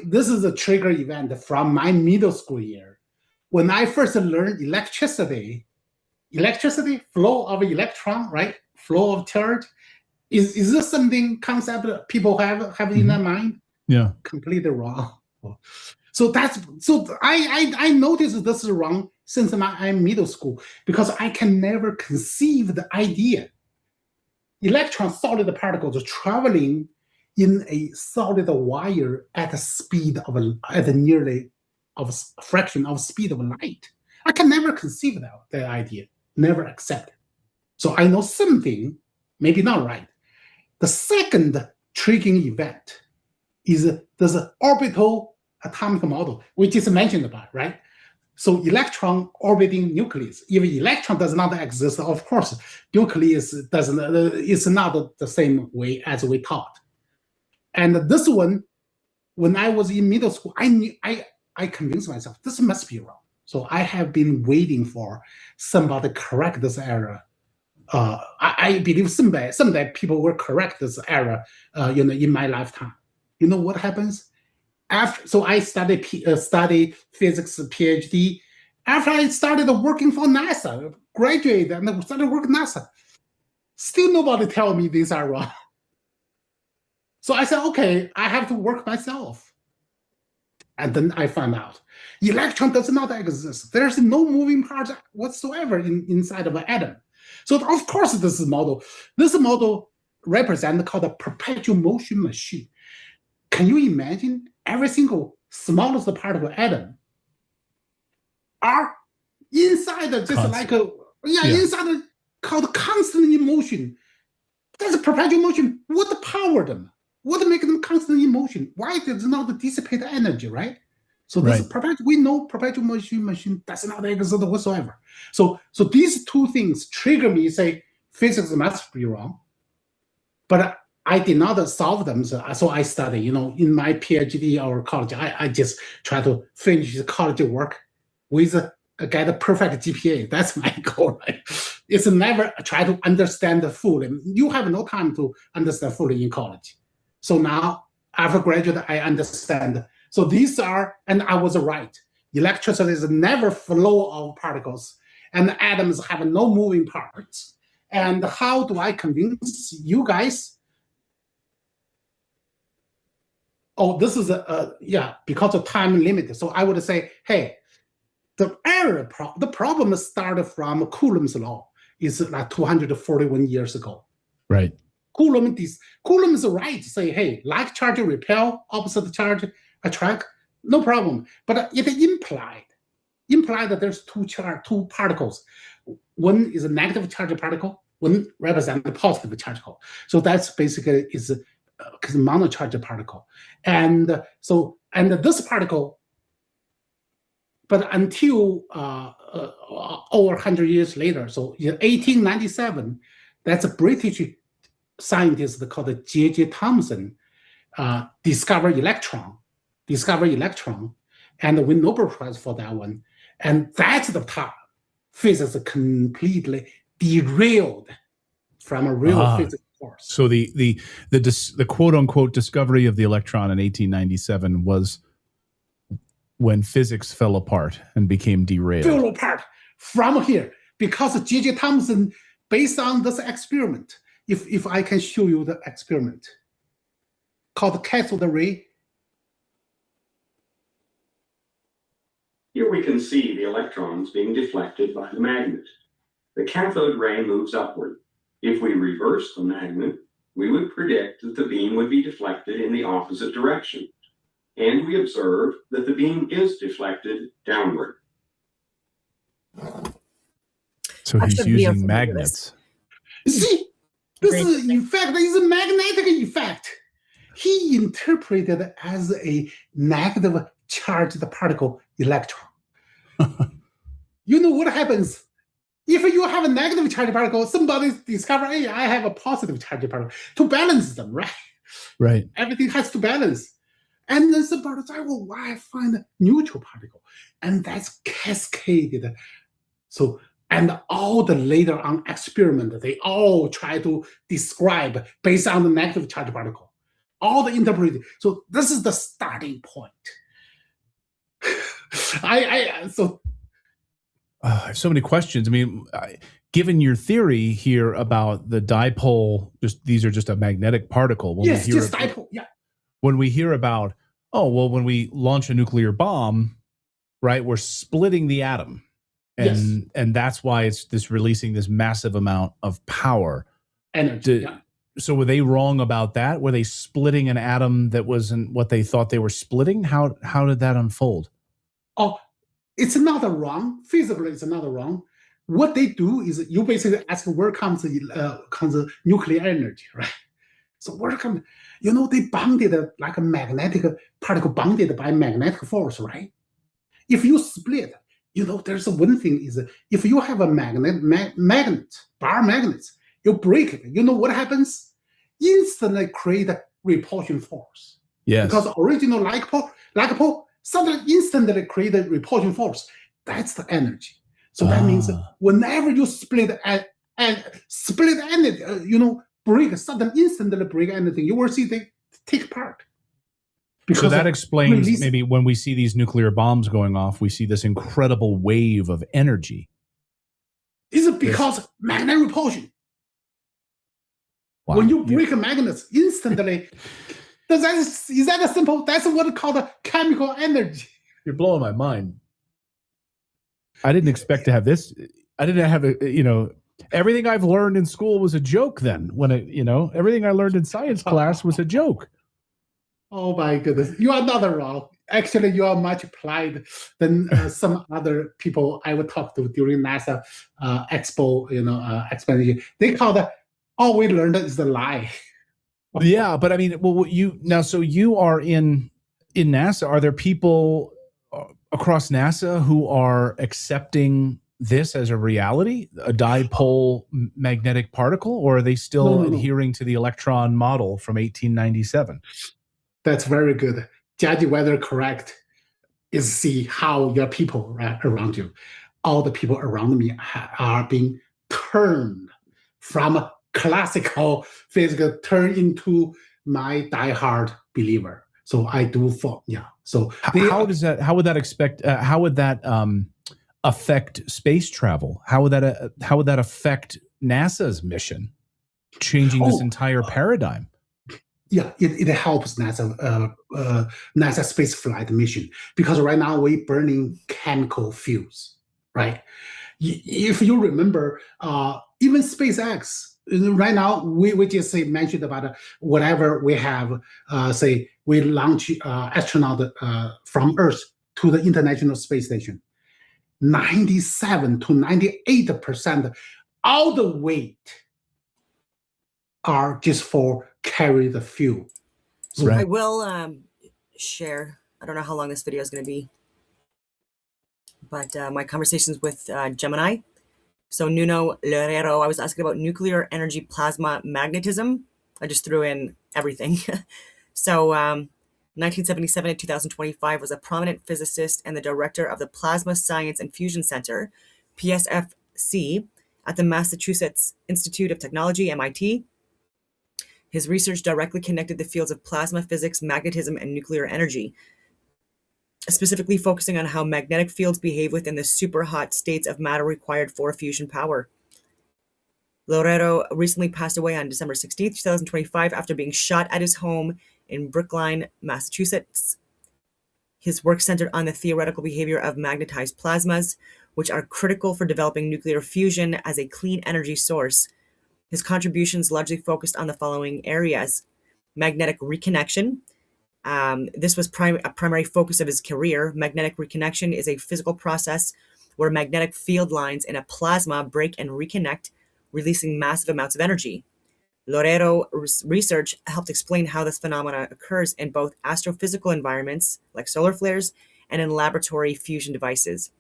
This is a trigger event from my middle school year. When I first learned electricity, flow of electron, right? Flow of charge. Is this something concept people have in their mind? Yeah. Completely wrong. So I noticed this is wrong since I'm middle school, because I can never conceive the idea. Electron solid particles traveling in a solid wire at a speed of nearly a fraction of speed of light. I can never conceive that idea, never accept it. So I know something, maybe not right. The second triggering event is this orbital atomic model, we just mentioned about, right? So electron orbiting nucleus. If electron does not exist, of course, nucleus is not the same way as we taught. And this one, when I was in middle school, I convinced myself this must be wrong. So I have been waiting for somebody to correct this error. I believe someday people will correct this error, in my lifetime. You know what happens? So I study physics PhD. After I started working for NASA, graduated and started working at NASA, still nobody tell me these are wrong. So I said, okay, I have to work myself. And then I found out electron does not exist. There's no moving parts whatsoever inside of an atom. So of course this model represents called a perpetual motion machine. Can you imagine every single smallest part of an atom are inside inside called constant in motion. That's a perpetual motion. What power them? What make them constant in motion? Why does not dissipate energy, right? So this perpetual, we know perpetual motion machine does not exist whatsoever. So these two things trigger me, say physics must be wrong. But I did not solve them, so I study. In my PhD or college, I just try to finish the college work with get a perfect GPA. That's my goal. Right? It's never try to understand fully. You have no time to understand fully in college. So now, after graduate, I understand. So these are, and I was right. Electricity is never flow of particles, and atoms have no moving parts. And how do I convince you guys? Oh, this is because of time limit. So I would say, hey, the problem started from Coulomb's law. It's like 241 years ago. Right. Coulomb is right. Say, hey, like charge repel, opposite charge attract, no problem. But it implied that there's two particles. One is a negative charge particle. One represents a positive charge particle. So that's basically is a monocharged particle. And this particle. But until over 100 years later, so in 1897, that's a British scientist called J.J. Thomson discover electron, and win Nobel Prize for that one. And that's the time physics completely derailed from a real physics course. So the quote unquote discovery of the electron in 1897 was when physics fell apart and became derailed. Fell apart from here because J.J. Thomson, based on this experiment, if I can show you the experiment, called cathode ray. Here we can see the electrons being deflected by the magnet. The cathode ray moves upward. If we reverse the magnet, we would predict that the beam would be deflected in the opposite direction. And we observe that the beam is deflected downward. So he's using magnets. See, this is, in fact, is a magnetic effect. He interpreted it as a negative charged particle electron. You know what happens? If you have a negative charged particle, somebody discover, hey, I have a positive charged particle. To balance them, right? Right. Everything has to balance. And then somebody says, well, why find a neutral particle? And that's cascaded. So, and all the later on experiment, they all try to describe based on the negative charge particle. All the interpreted. So this is the starting point. I have so many questions. I mean, given your theory here about the dipole, these are just a magnetic particle. Yes, just dipole, yeah. When we hear about, when we launch a nuclear bomb, right, we're splitting the atom. And that's why it's releasing this massive amount of power. Energy, So were they wrong about that? Were they splitting an atom that wasn't what they thought they were splitting? How did that unfold? Oh, it's not wrong. Physically, it's not wrong. What they do is you basically ask where comes the nuclear energy, right? So where comes, they bonded like a magnetic particle bonded by magnetic force, right? If you split, there's one thing is if you have a magnet, bar magnets, you break it. You know what happens? Instantly create a repulsion force. Yes. Because original like pole suddenly instantly create a repulsion force. That's the energy. So that means whenever you split energy, instantly break anything, you will see they take apart. So that explains maybe when we see these nuclear bombs going off, we see this incredible wave of energy. Is it because magnetic repulsion? Wow. When you break magnets, instantly Is that a simple? That's what it's called a chemical energy. You're blowing my mind. I didn't expect to have this. I didn't have everything I've learned in school was a joke then. Everything I learned in science class was a joke. Oh my goodness. You are not wrong. Actually, you are much applied than some other people I would talk to during NASA Expo, explanation. They call that all we learned is the lie. Yeah, but I mean, so you are in NASA. Are there people across NASA who are accepting this as a reality, a dipole magnetic particle, or are they still adhering to the electron model from 1897? That's very good. Judge whether correct is see how your people around you, all the people around me are being turned from classical physics turned into my diehard believer. So I do So how would that affect space travel? How would that affect NASA's mission, changing this entire paradigm? Yeah, it helps NASA space flight mission, because right now we're burning chemical fuels, right? If you remember, even SpaceX, right now we just mentioned about whatever we have, say we launch astronaut from Earth to the International Space Station. 97 to 98% all the weight are just for carry the fuel. So I will share, I don't know how long this video is going to be, but my conversations with Gemini. So Nuno Loureiro, I was asking about nuclear energy plasma magnetism. I just threw in everything. So 1977 to 2025 was a prominent physicist and the director of the Plasma Science and Fusion Center, PSFC, at the Massachusetts Institute of Technology, MIT. His research directly connected the fields of plasma physics, magnetism, and nuclear energy, specifically focusing on how magnetic fields behave within the superhot states of matter required for fusion power. Loureiro recently passed away on December 16th, 2025, after being shot at his home in Brookline, Massachusetts. His work centered on the theoretical behavior of magnetized plasmas, which are critical for developing nuclear fusion as a clean energy source. His contributions largely focused on the following areas: magnetic reconnection. This was a primary focus of his career. Magnetic reconnection is a physical process where magnetic field lines in a plasma break and reconnect, releasing massive amounts of energy. Loureiro's research helped explain how this phenomena occurs in both astrophysical environments, like solar flares, and in laboratory fusion devices.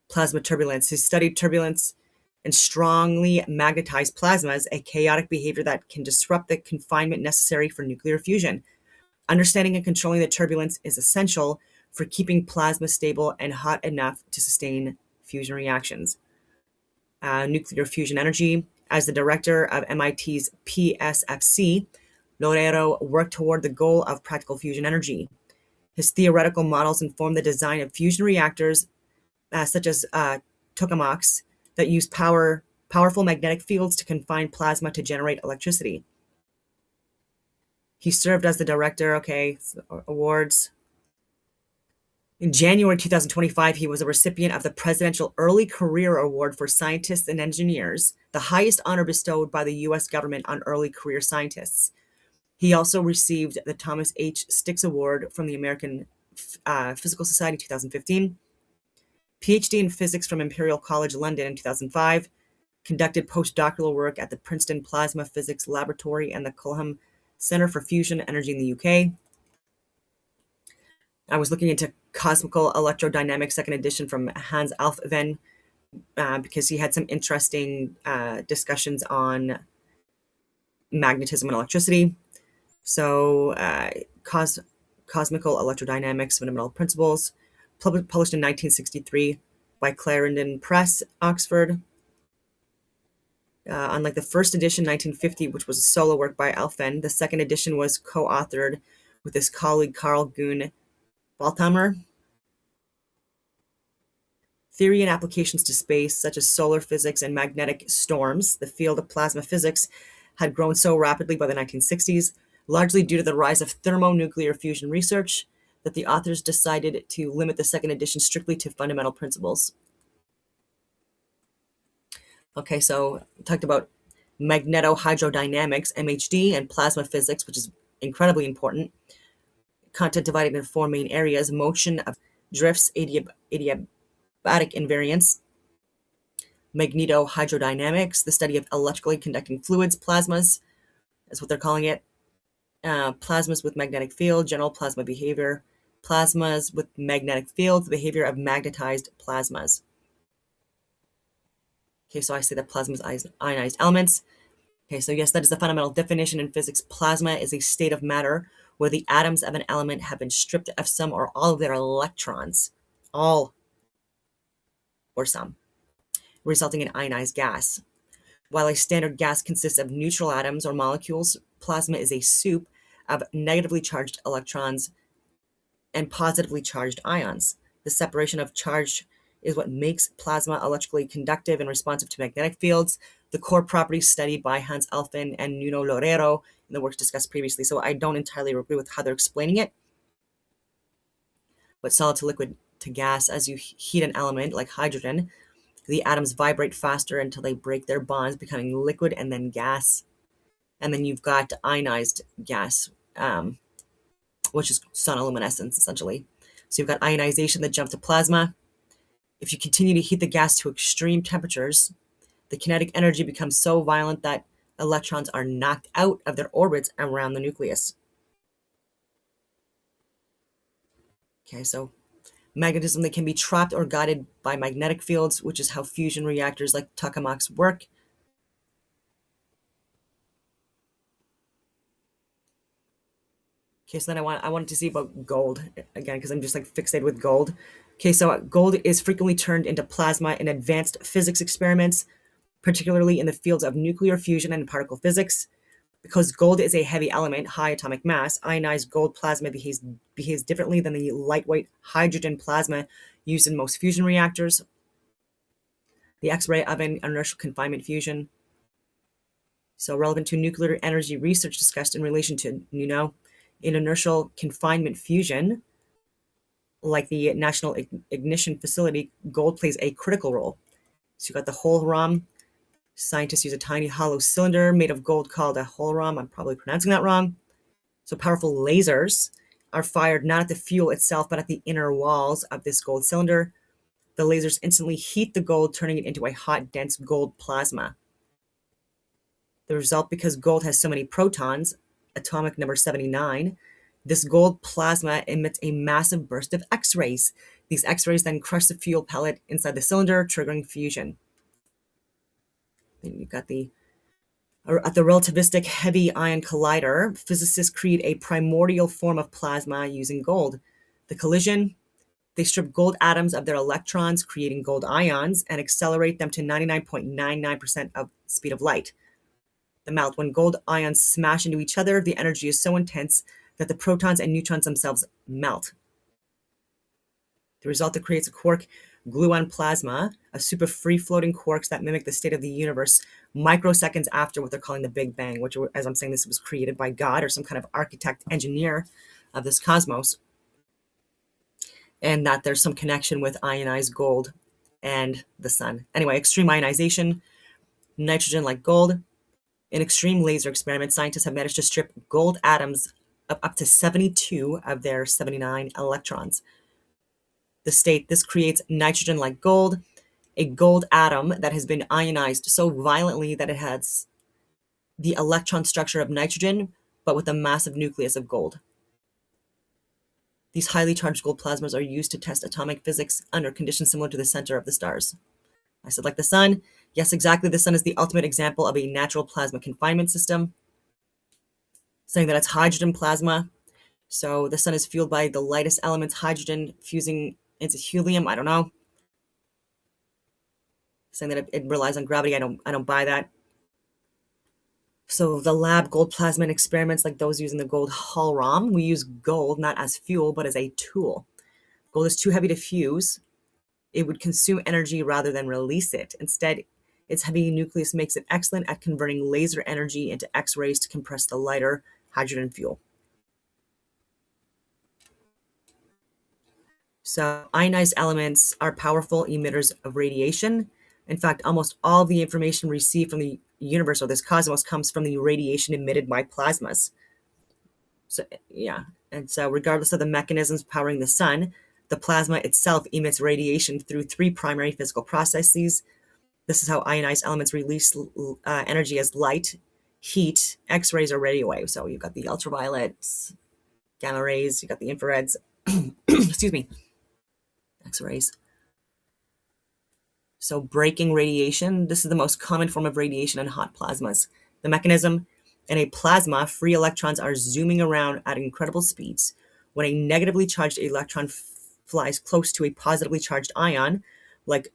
Plasma turbulence. He studied turbulence and strongly magnetized plasmas, a chaotic behavior that can disrupt the confinement necessary for nuclear fusion. Understanding and controlling the turbulence is essential for keeping plasma stable and hot enough to sustain fusion reactions. Nuclear fusion energy. As the director of MIT's PSFC, Loureiro worked toward the goal of practical fusion energy. His theoretical models informed the design of fusion reactors, such as tokamaks, that use powerful magnetic fields to confine plasma to generate electricity. He served as the director, awards. In January 2025, he was a recipient of the Presidential Early Career Award for Scientists and Engineers, the highest honor bestowed by the U.S. government on early career scientists. He also received the Thomas H. Stix Award from the American Physical Society in 2015, PhD in physics from Imperial College London in 2005, conducted postdoctoral work at the Princeton Plasma Physics Laboratory and the Culham Center for Fusion Energy in the UK. I was looking into Cosmical Electrodynamics, second edition from Hans Alfven, because he had some interesting discussions on magnetism and electricity. So, Cosmical Electrodynamics, Fundamental Principles, published in 1963 by Clarendon Press, Oxford. Unlike the first edition, 1950, which was a solo work by Alfven, the second edition was co-authored with his colleague Carl Gun Balthammer. Theory and applications to space, such as solar physics and magnetic storms. The field of plasma physics had grown so rapidly by the 1960s. largely due to the rise of thermonuclear fusion research, that the authors decided to limit the second edition strictly to fundamental principles. Okay, so we talked about magnetohydrodynamics, MHD, and plasma physics, which is incredibly important. Content divided into four main areas: motion of drifts, adiabatic invariance; magnetohydrodynamics, the study of electrically conducting fluids, plasmas, that's what they're calling it; plasmas with magnetic field, general plasma behavior; plasmas with magnetic fields, the behavior of magnetized plasmas. Okay, so I say that plasmas ionized elements. Okay, so yes, that is the fundamental definition in physics. Plasma is a state of matter where the atoms of an element have been stripped of some or all of their electrons, all or some, resulting in ionized gas. While a standard gas consists of neutral atoms or molecules, plasma is a soup of negatively charged electrons and positively charged ions. The separation of charge is what makes plasma electrically conductive and responsive to magnetic fields, the core properties studied by Hans Elfin and Nuno Loureiro in the works discussed previously. So I don't entirely agree with how they're explaining it. But solid to liquid to gas, as you heat an element like hydrogen, the atoms vibrate faster until they break their bonds, becoming liquid and then gas. And then you've got ionized gas, which is sonoluminescence, essentially. So you've got ionization that jumps to plasma. If you continue to heat the gas to extreme temperatures, the kinetic energy becomes so violent that electrons are knocked out of their orbits around the nucleus. Okay, so magnetism, they can be trapped or guided by magnetic fields, which is how fusion reactors like tokamaks work. Okay, so then I wanted to see about gold again, because I'm just like fixated with gold. Okay, so gold is frequently turned into plasma in advanced physics experiments, particularly in the fields of nuclear fusion and particle physics. Because gold is a heavy element, high atomic mass, ionized gold plasma behaves differently than the lightweight hydrogen plasma used in most fusion reactors. The X-ray oven, inertial confinement fusion. So relevant to nuclear energy research discussed in relation to, in inertial confinement fusion, like the National Ignition Facility, gold plays a critical role. So you got the hologram. Scientists use a tiny hollow cylinder made of gold called a hologram. I'm probably pronouncing that wrong. So powerful lasers are fired not at the fuel itself, but at the inner walls of this gold cylinder. The lasers instantly heat the gold, turning it into a hot, dense gold plasma. The result, because gold has so many protons, atomic number 79, this gold plasma emits a massive burst of X-rays. These X-rays then crush the fuel pellet inside the cylinder, triggering fusion. Then you've got at the relativistic heavy ion collider, physicists create a primordial form of plasma using gold. The collision, they strip gold atoms of their electrons, creating gold ions, and accelerate them to 99.99% of the speed of light. The melt, when gold ions smash into each other, the energy is so intense that the protons and neutrons themselves melt. The result that creates a quark gluon plasma, a soup of free-floating quarks that mimic the state of the universe microseconds after what they're calling the Big Bang, which, as I'm saying, this was created by God or some kind of architect, engineer of this cosmos, and that there's some connection with ionized gold and the sun. Anyway, extreme ionization, nitrogen like gold. In extreme laser experiments, scientists have managed to strip gold atoms of up to 72 of their 79 electrons. This creates nitrogen like gold, a gold atom that has been ionized so violently that it has the electron structure of nitrogen, but with a massive nucleus of gold. These highly charged gold plasmas are used to test atomic physics under conditions similar to the center of the stars. I said, like the sun. Yes, exactly. The sun is the ultimate example of a natural plasma confinement system, saying that it's hydrogen plasma. So the sun is fueled by the lightest elements, hydrogen, fusing into helium. I don't know. Saying that it relies on gravity. I don't buy that. So the lab gold plasma experiments like those using the gold hologram, we use gold not as fuel, but as a tool. Gold is too heavy to fuse. It would consume energy rather than release it. Instead, its heavy nucleus makes it excellent at converting laser energy into X-rays to compress the lighter hydrogen fuel. So ionized elements are powerful emitters of radiation. In fact, almost all the information received from the universe or this cosmos comes from the radiation emitted by plasmas. So yeah, and so regardless of the mechanisms powering the sun, the plasma itself emits radiation through three primary physical processes. This is how ionized elements release energy as light, heat, X-rays, or radio waves. So you've got the ultraviolets, gamma rays, you've got the infrareds, excuse me, X-rays. So breaking radiation, this is the most common form of radiation in hot plasmas. The mechanism: in a plasma, free electrons are zooming around at incredible speeds. When a negatively charged electron flies close to a positively charged ion, like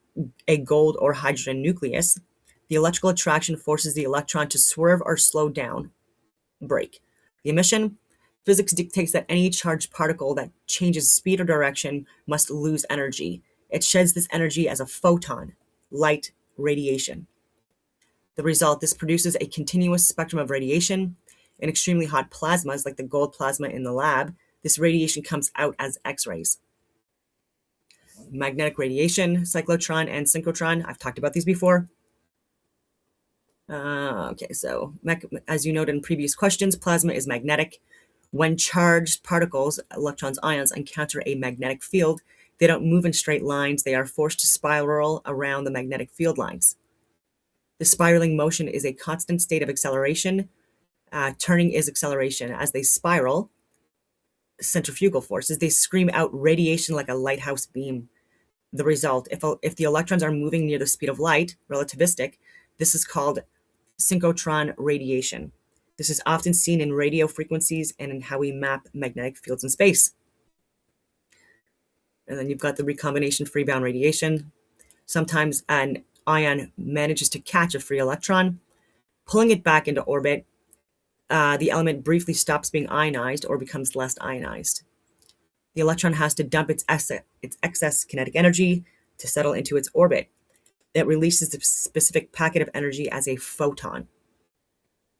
a gold or hydrogen nucleus, the electrical attraction forces the electron to swerve or slow down, break. The emission: physics dictates that any charged particle that changes speed or direction must lose energy. It sheds this energy as a photon, light radiation. The result: this produces a continuous spectrum of radiation. In extremely hot plasmas, like the gold plasma in the lab, this radiation comes out as X-rays. Magnetic radiation, cyclotron and synchrotron. I've talked about these before. Okay, so as you noted in previous questions, plasma is magnetic. When charged particles, electrons, ions, encounter a magnetic field, they don't move in straight lines. They are forced to spiral around the magnetic field lines. The spiraling motion is a constant state of acceleration. Turning is acceleration. As they spiral, centrifugal forces, they scream out radiation like a lighthouse beam. The result: if the electrons are moving near the speed of light, relativistic, this is called synchrotron radiation. This is often seen in radio frequencies and in how we map magnetic fields in space. And then you've got the recombination free bound radiation. Sometimes an ion manages to catch a free electron, pulling it back into orbit. The element briefly stops being ionized or becomes less ionized. The electron has to dump its excess kinetic energy to settle into its orbit. It releases a specific packet of energy as a photon.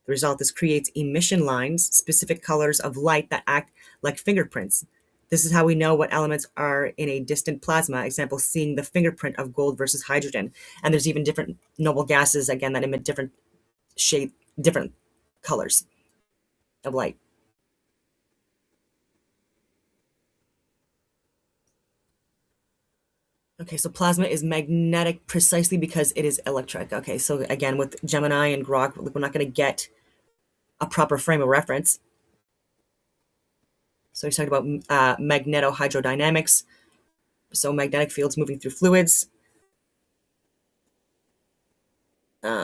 The result: this creates emission lines, specific colors of light that act like fingerprints. This is how we know what elements are in a distant plasma. Example, seeing the fingerprint of gold versus hydrogen. And there's even different noble gases, again, that emit different different colors of light. Okay, so plasma is magnetic precisely because it is electric. Okay, so again, with Gemini and Grok, we're not going to get a proper frame of reference. So he's talking about magnetohydrodynamics. So magnetic fields moving through fluids.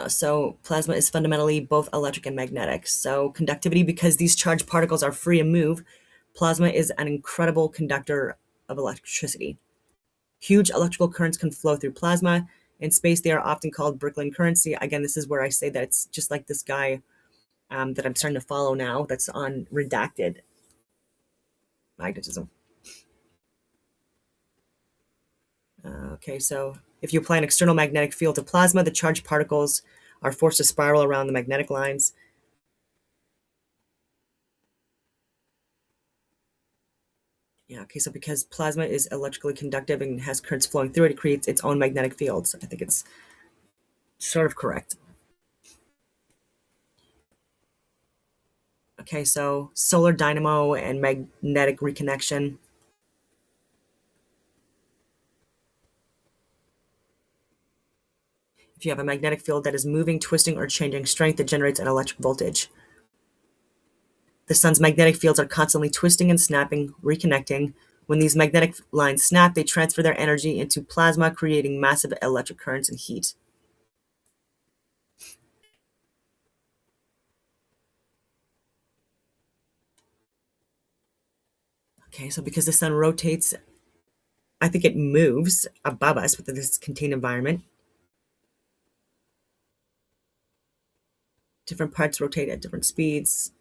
So plasma is fundamentally both electric and magnetic. So conductivity: because these charged particles are free to move, plasma is an incredible conductor of electricity. Huge electrical currents can flow through plasma. In space, they are often called Brooklyn currents. Again, this is where I say that it's just like this guy that I'm starting to follow now, that's on redacted magnetism. Okay, so if you apply an external magnetic field to plasma, the charged particles are forced to spiral around the magnetic lines. Yeah, okay, so because plasma is electrically conductive and has currents flowing through it, it creates its own magnetic fields. I think it's sort of correct. Okay, so solar dynamo and magnetic reconnection. If you have a magnetic field that is moving, twisting, or changing strength, it generates an electric voltage. The sun's magnetic fields are constantly twisting and snapping, reconnecting. When these magnetic lines snap, they transfer their energy into plasma, creating massive electric currents and heat. Okay, so because the sun rotates, I think it moves above us within this contained environment. Different parts rotate at different speeds.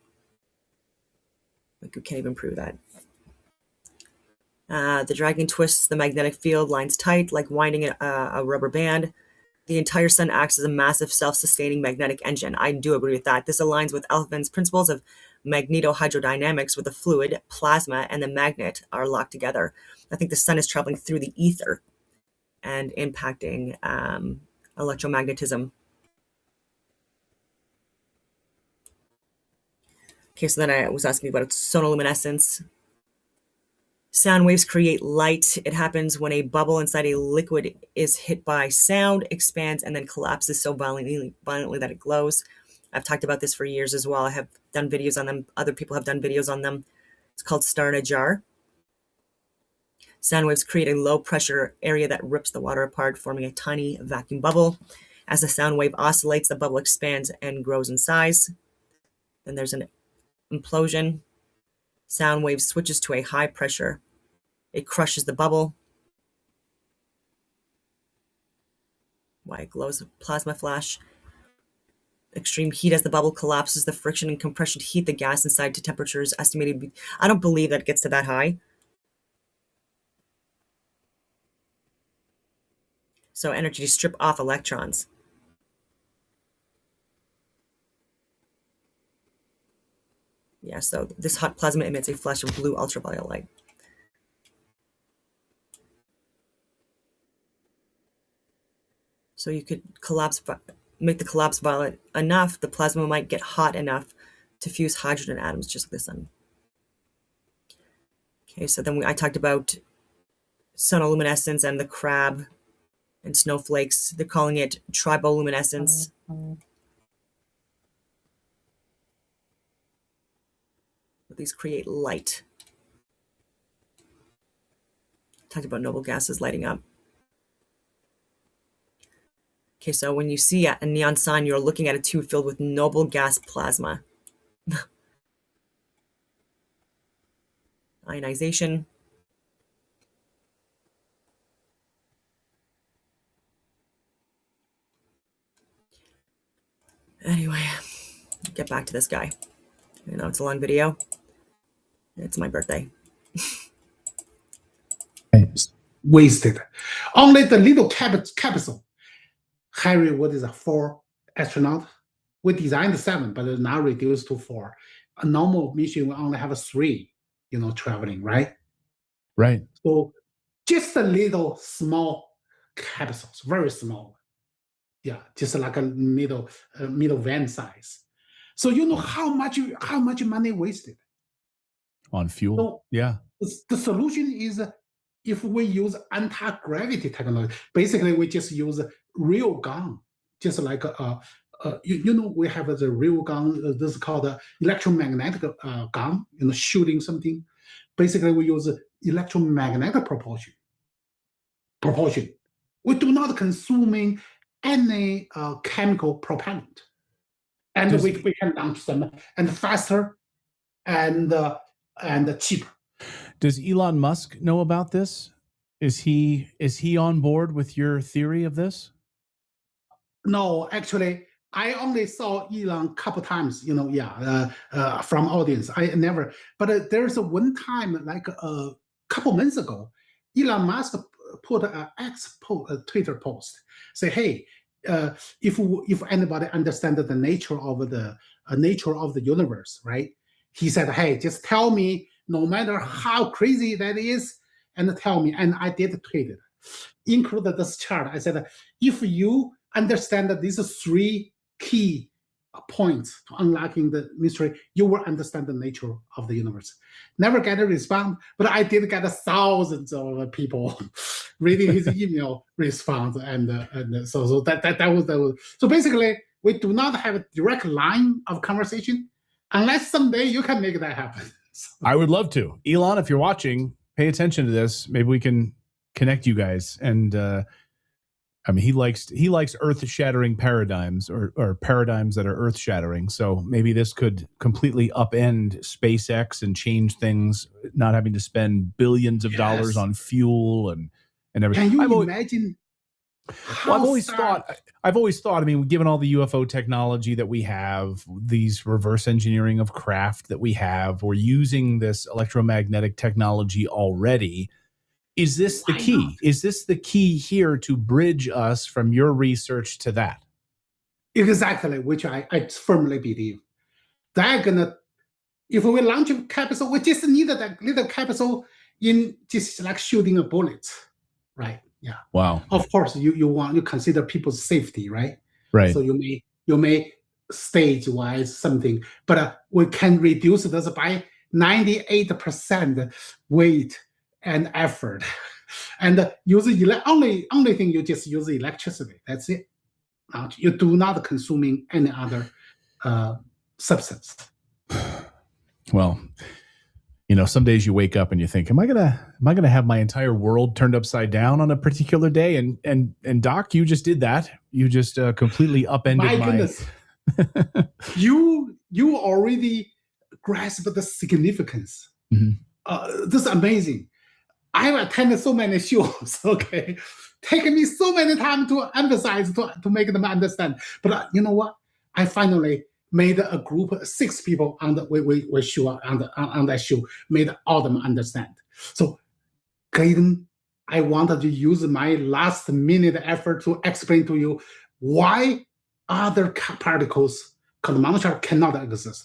Like we can't even prove that. The dragging twists the magnetic field lines tight, like winding a rubber band. The entire sun acts as a massive self-sustaining magnetic engine. I do agree with that. This aligns with Alfvén's principles of magnetohydrodynamics, with the fluid, plasma, and the magnet are locked together. I think the sun is traveling through the ether and impacting electromagnetism. Okay, so then I was asking about sonoluminescence. Sound waves create light. It happens when a bubble inside a liquid is hit by sound, expands, and then collapses so violently that it glows. I've talked about this for years as well. I have done videos on them. Other people have done videos on them. It's called Star in a Jar. Sound waves create a low pressure area that rips the water apart, forming a tiny vacuum bubble. As the sound wave oscillates, the bubble expands and grows in size. Then there's an implosion. Sound wave switches to a high pressure. It crushes the bubble. Why it glows, plasma flash. Extreme heat as the bubble collapses, the friction and compression heat the gas inside to temperatures estimated. I don't believe that it gets to that high. So energy to strip off electrons. Yeah, so this hot plasma emits a flash of blue ultraviolet light. So you could make the collapse violent enough, the plasma might get hot enough to fuse hydrogen atoms just like the sun. Okay, so then I talked about sonoluminescence and the crab and snowflakes. They're calling it triboluminescence. These create light. Talked about noble gases lighting up. Okay, so when you see a neon sign, you're looking at a tube filled with noble gas plasma. Ionization. Anyway, get back to this guy. I know it's a long video. It's my birthday. Wasted. Only the little capsule. Harry, what is a 4 astronaut? We designed 7, but it's now reduced to 4. A normal mission will only have 3, traveling, right? Right. So just a little small capsules, very small. Yeah, just like a middle van size. So you know how much money wasted on fuel. So yeah. The solution is if we use anti-gravity technology. Basically, we just use real gun, just like we have the real gun. This is called a electromagnetic gun. Shooting something. Basically, we use electromagnetic propulsion. We do not consuming any chemical propellant, and we can launch them and faster and cheaper. Does Elon Musk know about this? Is he on board with your theory of this? No, actually, I only saw Elon a couple times. From audience. I never. But there's one time, like a couple months ago, Elon Musk put an Twitter post, say, "Hey, if anybody understands the nature of the universe, right?" He said, "Hey, just tell me, no matter how crazy that is, and tell me." And I did tweet it, included this chart. I said, if you understand that these 3 key points to unlocking the mystery, you will understand the nature of the universe. Never get a response, but I did get thousands of people reading his email response, and so that was. So basically, we do not have a direct line of conversation, unless someday you can make that happen. I would love to. Elon, if you're watching, pay attention to this. Maybe we can connect you guys. And he likes earth-shattering paradigms or paradigms that are earth-shattering. So maybe this could completely upend SpaceX and change things, not having to spend billions of dollars on fuel and everything. Can you imagine? Well, I've always thought, given all the UFO technology that we have, these reverse engineering of craft that we have, we're using this electromagnetic technology already. Is this the key? Is this the key here to bridge us from your research to that? Exactly, which I firmly believe. They're going to if we launch a capsule, we just need that little capsule in just like shooting a bullet, right? Yeah. Wow. Of course, you consider people's safety, right? Right. So you may stage wise something, but we can reduce this by 98% weight and effort, and use only thing you just use electricity. That's it. You do not consuming any other substance. Well, you know, some days you wake up and you think, am I gonna have my entire world turned upside down on a particular day? And Doc, you just did that. You just completely upended My goodness. you already grasp the significance. Mm-hmm. This is amazing. I've attended so many shows, okay? Taken me so many time to emphasize, to make them understand. But you know what? I finally made a group of 6 people on the we show on that show, made all of them understand. So, Clayton, I wanted to use my last minute effort to explain to you why other particles called monocharge cannot exist.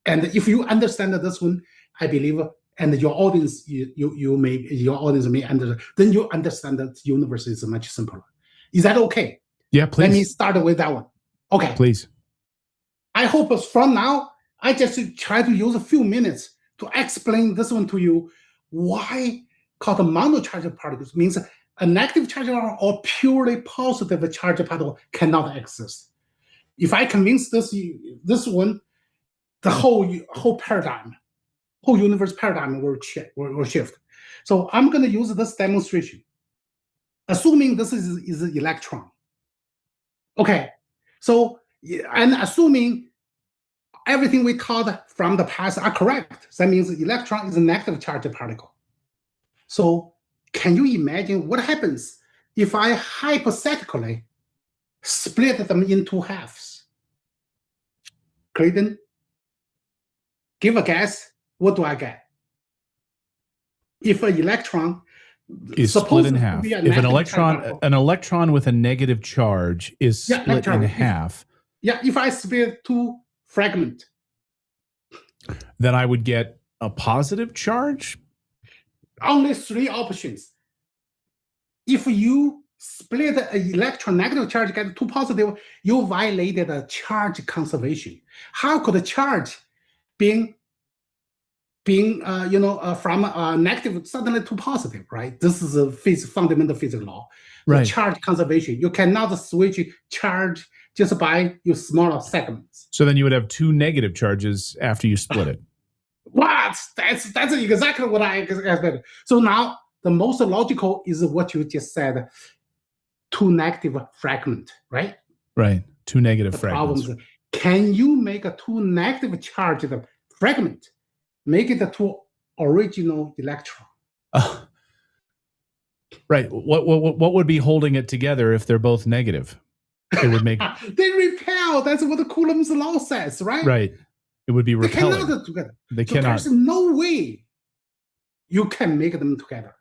And if you understand this one, I believe, and your audience, your audience may understand, then you understand that the universe is much simpler. Is that okay? Yeah, please. Let me start with that one. Okay. Please. I hope from now, I just try to use a few minutes to explain this one to you, why called monocharged particles means a negative charge or purely positive charge particle cannot exist. If I convince this one, the whole paradigm, whole universe paradigm will shift. So I'm going to use this demonstration, assuming this is an electron. Okay, so and assuming everything we taught from the past are correct, that means the electron is a negative charged particle. So can you imagine what happens if I hypothetically split them into halves? Clayton, give a guess. What do I get? If an electron is split in half, if an electron with a negative charge is split in half, if I split 2 fragments, then I would get a positive charge. Only 3 options. If you split an electron negative charge, get 2 positive, you violated a charge conservation. How could a charge being from negative suddenly to positive, right? This is a fundamental physics law. Right. Charge conservation. You cannot switch charge just by your smaller segments. So then you would have 2 negative charges after you split it. What? That's exactly what I expected. So now the most logical is what you just said. 2 negative fragments, right? Right. 2 negative fragments. Problems. Can you make a 2 negative charged fragment? Make it a 2 original electron. Right. What would be holding it together if they're both negative? It would make they repel. That's what the Coulomb's law says, right? Right. It would be repelling. They cannot together. They cannot. There's no way you can make them together.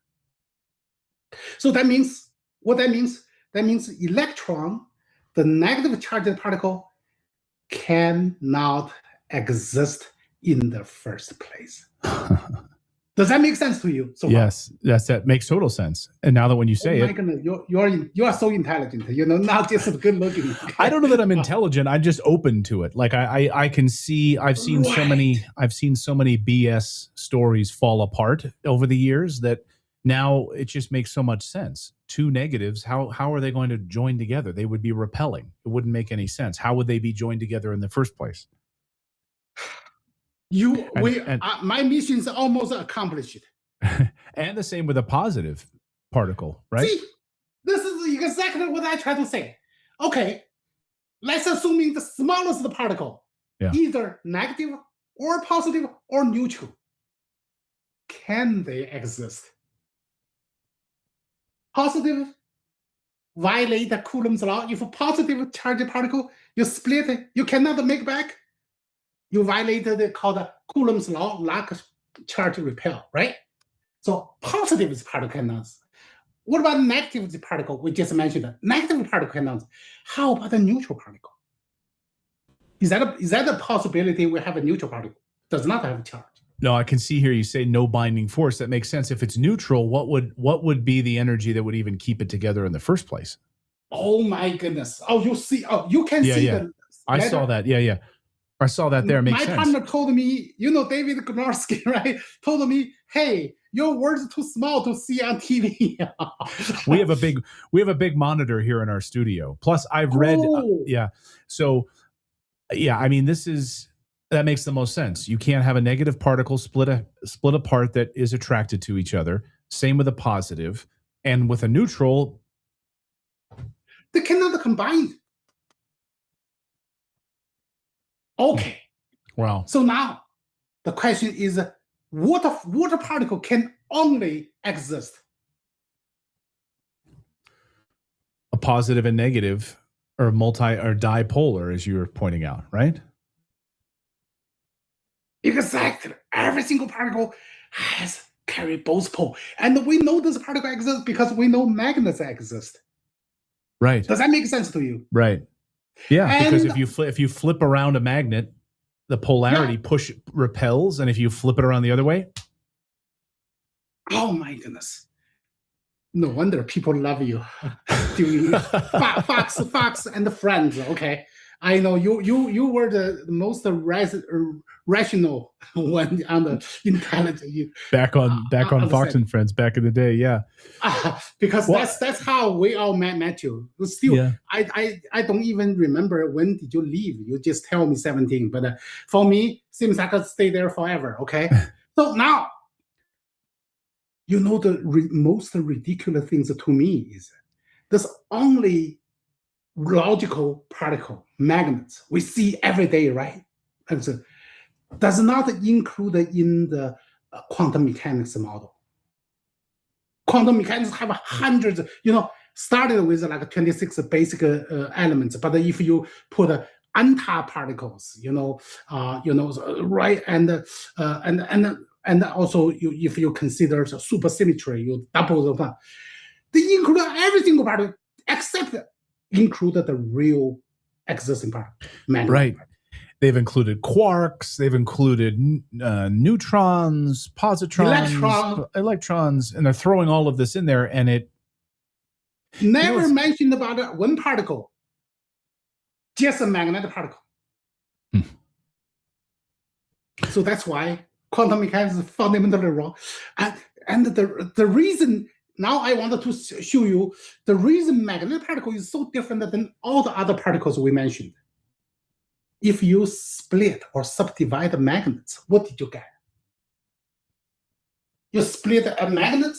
So that means what that means? That means electron, the negative charged particle, cannot exist in the first place. Does that make sense to you? Yes, that makes total sense. And now that when you say it, goodness, you are so intelligent. Not just good looking. I don't know that I'm intelligent. I'm just open to it. Like I can see. I've seen so many BS stories fall apart over the years that now it just makes so much sense. 2 negatives. How are they going to join together? They would be repelling. It wouldn't make any sense. How would they be joined together in the first place? My mission is almost accomplished. And the same with a positive particle, right? See, this is exactly what I try to say. Okay, let's assume the smallest particle, either negative or positive or neutral. Can they exist? Positive violate the Coulomb's law. If a positive charged particle, you split it, you cannot make back. You violated the called Coulomb's law, lack charge repel, right? So positive particle cannot. What about negative particle? We just mentioned negative particle cannot. How about the neutral particle? Is that a possibility we have a neutral particle? does not have charge. No, I can see here you say no binding force. That makes sense. If it's neutral, what would be the energy that would even keep it together in the first place? Oh my goodness! Oh, you see? Oh, you can see the. I saw that. Yeah. I saw that there. Makes My sense. partner told me, David Gnorski, right? Told me, hey, your words are too small to see on TV. we have a big monitor here in our studio. Plus, I've read. So, I mean, that makes the most sense. You can't have a negative particle split apart that is attracted to each other. Same with a positive, and with a neutral, they cannot combine. Okay. Wow. So now the question is, what particle can only exist? A positive and negative, or dipolar, as you were pointing out, right? Exactly. Every single particle has carry both poles. And we know this particle exists because we know magnets exist. Right. Does that make sense to you? Right. Yeah, because if you flip around a magnet, the polarity repels, and if you flip it around the other way, oh my goodness! No wonder people love you. Fox and Friends. Okay, I know you were the most rational one on the intelligent. Back on Fox and Friends back in the day, yeah. Because that's how we all met you. Still, I don't even remember when did you leave. You just tell me 17, but for me, seems like I could stay there forever. Okay, so now, the most ridiculous things to me is this only logical particle, magnets, we see every day, right? And so does not include in the quantum mechanics model. Quantum mechanics have hundreds, started with like 26 basic elements, but if you put antiparticles, right, and also if you consider supersymmetry, you double the, they include every single particle except include the real existing particle. Right. They've included quarks. They've included neutrons, positrons, electrons, and they're throwing all of this in there. And it never mentioned about one particle, just a magnetic particle. So that's why quantum mechanics is fundamentally wrong. And the reason. Now I wanted to show you the reason magnetic particle is so different than all the other particles we mentioned. If you split or subdivide the magnets, what did you get? You split a magnet,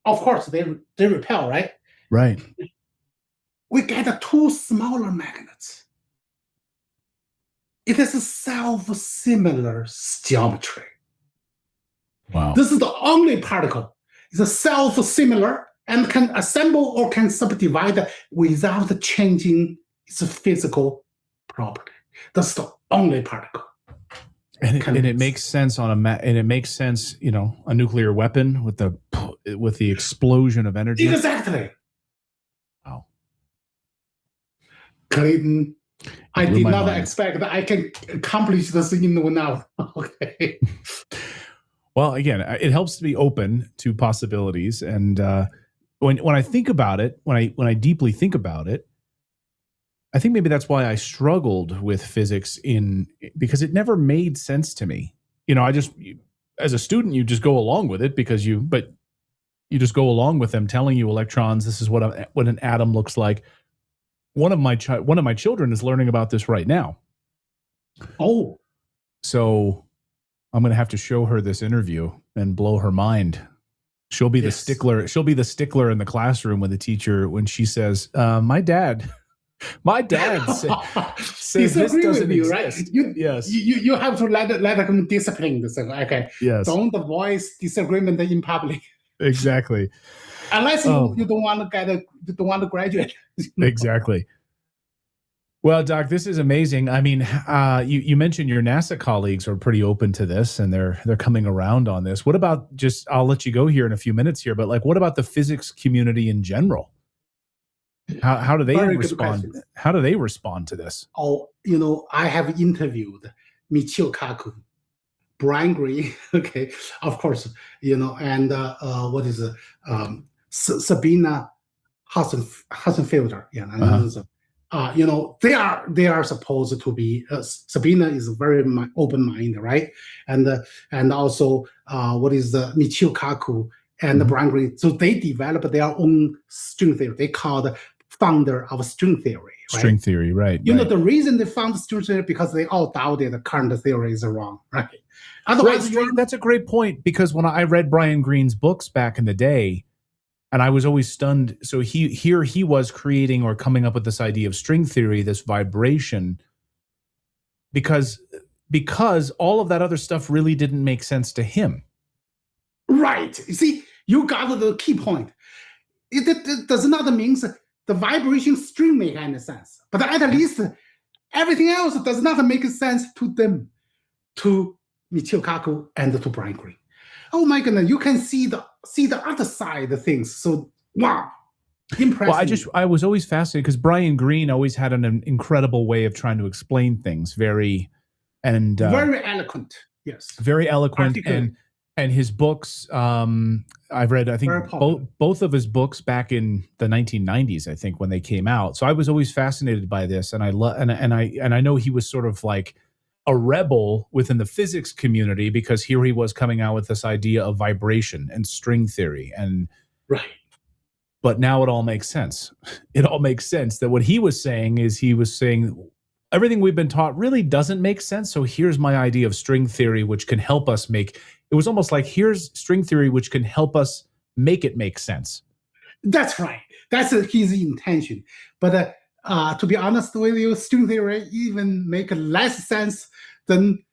of course they repel, right? Right. We get two smaller magnets. It is a self-similar geometry. Wow. This is the only particle. It's self-similar and can assemble or can subdivide without changing its physical property. That's the only particle. And it makes sense and it makes sense, a nuclear weapon with the explosion of energy. Exactly. Wow. Clayton, I did not expect that I can accomplish this in 1 hour. Okay. Well, again, it helps to be open to possibilities, and when I think about it, when I deeply think about it, I think maybe that's why I struggled with physics because it never made sense to me. As a student, you just go along with it because you just go along with them telling you electrons. This is what an atom looks like. One of my children is learning about this right now. Oh, so I'm going to have to show her this interview and blow her mind. She'll be the stickler. She'll be the stickler in the classroom when she says, "My dad says this doesn't exist." Right? Yes. You have to let them discipline this. Okay. Yes. Don't voice disagreement in public. Exactly. Unless you don't want to graduate. Exactly. Well, Doc, this is amazing. I mean, you mentioned your NASA colleagues are pretty open to this, and they're coming around on this. What about I'll let you go here in a few minutes here, but what about the physics community in general? How do they respond? How do they respond to this? Oh, I have interviewed Michio Kaku. Brian Greene, okay, of course, and what is it? Sabina Hassenfelder, yeah, they are supposed to be. Sabina is very open-minded, right? And also what is the Michio Kaku and Brian Greene? So they developed their own string theory. They called founder of string theory. String theory, right? The reason they found string theory because they all doubted the current theory is wrong, right? Otherwise, that's a great point, because when I read Brian Greene's books back in the day, and I was always stunned. So he was creating or coming up with this idea of string theory, this vibration, because all of that other stuff really didn't make sense to him. Right. You see, you got the key point. It does not mean the vibration string make any sense, but at least everything else does not make sense to them, to Michio Kaku and to Brian Greene. Oh my goodness, you can see the other side of things. So wow, impressive. Well, I was always fascinated because Brian Greene always had an incredible way of trying to explain things, very eloquent. Yes, very eloquent, and his books. I've read, I think, both of his books back in the 1990s, I think, when they came out. So I was always fascinated by this, and I know he was sort of like a rebel within the physics community, because here he was coming out with this idea of vibration and string theory, and right. But now it all makes sense. It all makes sense that what he was saying everything we've been taught really doesn't make sense. So here's my idea of string theory, which can help us it was almost like, here's string theory, which can help us make it make sense. That's right. That's his intention. But to be honest with you, string theory even make less sense than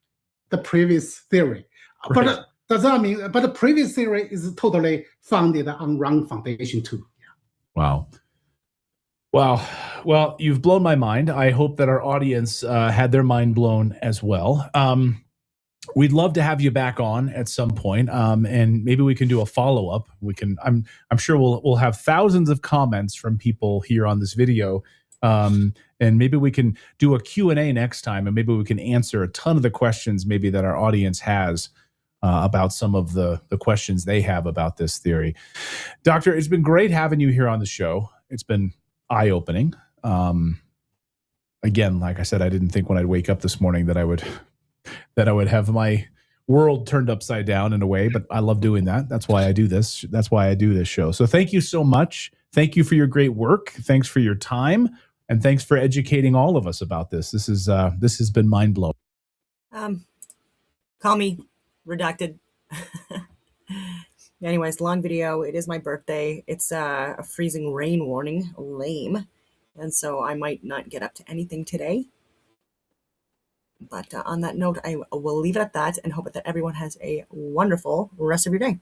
the previous theory. Right. But does that mean? But the previous theory is totally founded on wrong foundation too. Wow. Well, you've blown my mind. I hope that our audience had their mind blown as well. We'd love to have you back on at some point, and maybe we can do a follow up. I'm sure we'll have thousands of comments from people here on this video, and maybe we can do a Q&A next time, and maybe we can answer a ton of the questions maybe that our audience has about some of the questions they have about this theory. Doctor, it's been great having you here on the show. It's been eye-opening. Again, like I said, I didn't think when I'd wake up this morning that I would have my world turned upside down in a way, but I love doing that. That's why I do this. That's why I do this show. So thank you so much. Thank you for your great work. Thanks for your time, and thanks for educating all of us about this. This has been mind-blowing. Call me redacted. Anyways, long video. It is my birthday. It's a freezing rain warning. Lame. And so I might not get up to anything today. But on that note, I will leave it at that and hope that everyone has a wonderful rest of your day.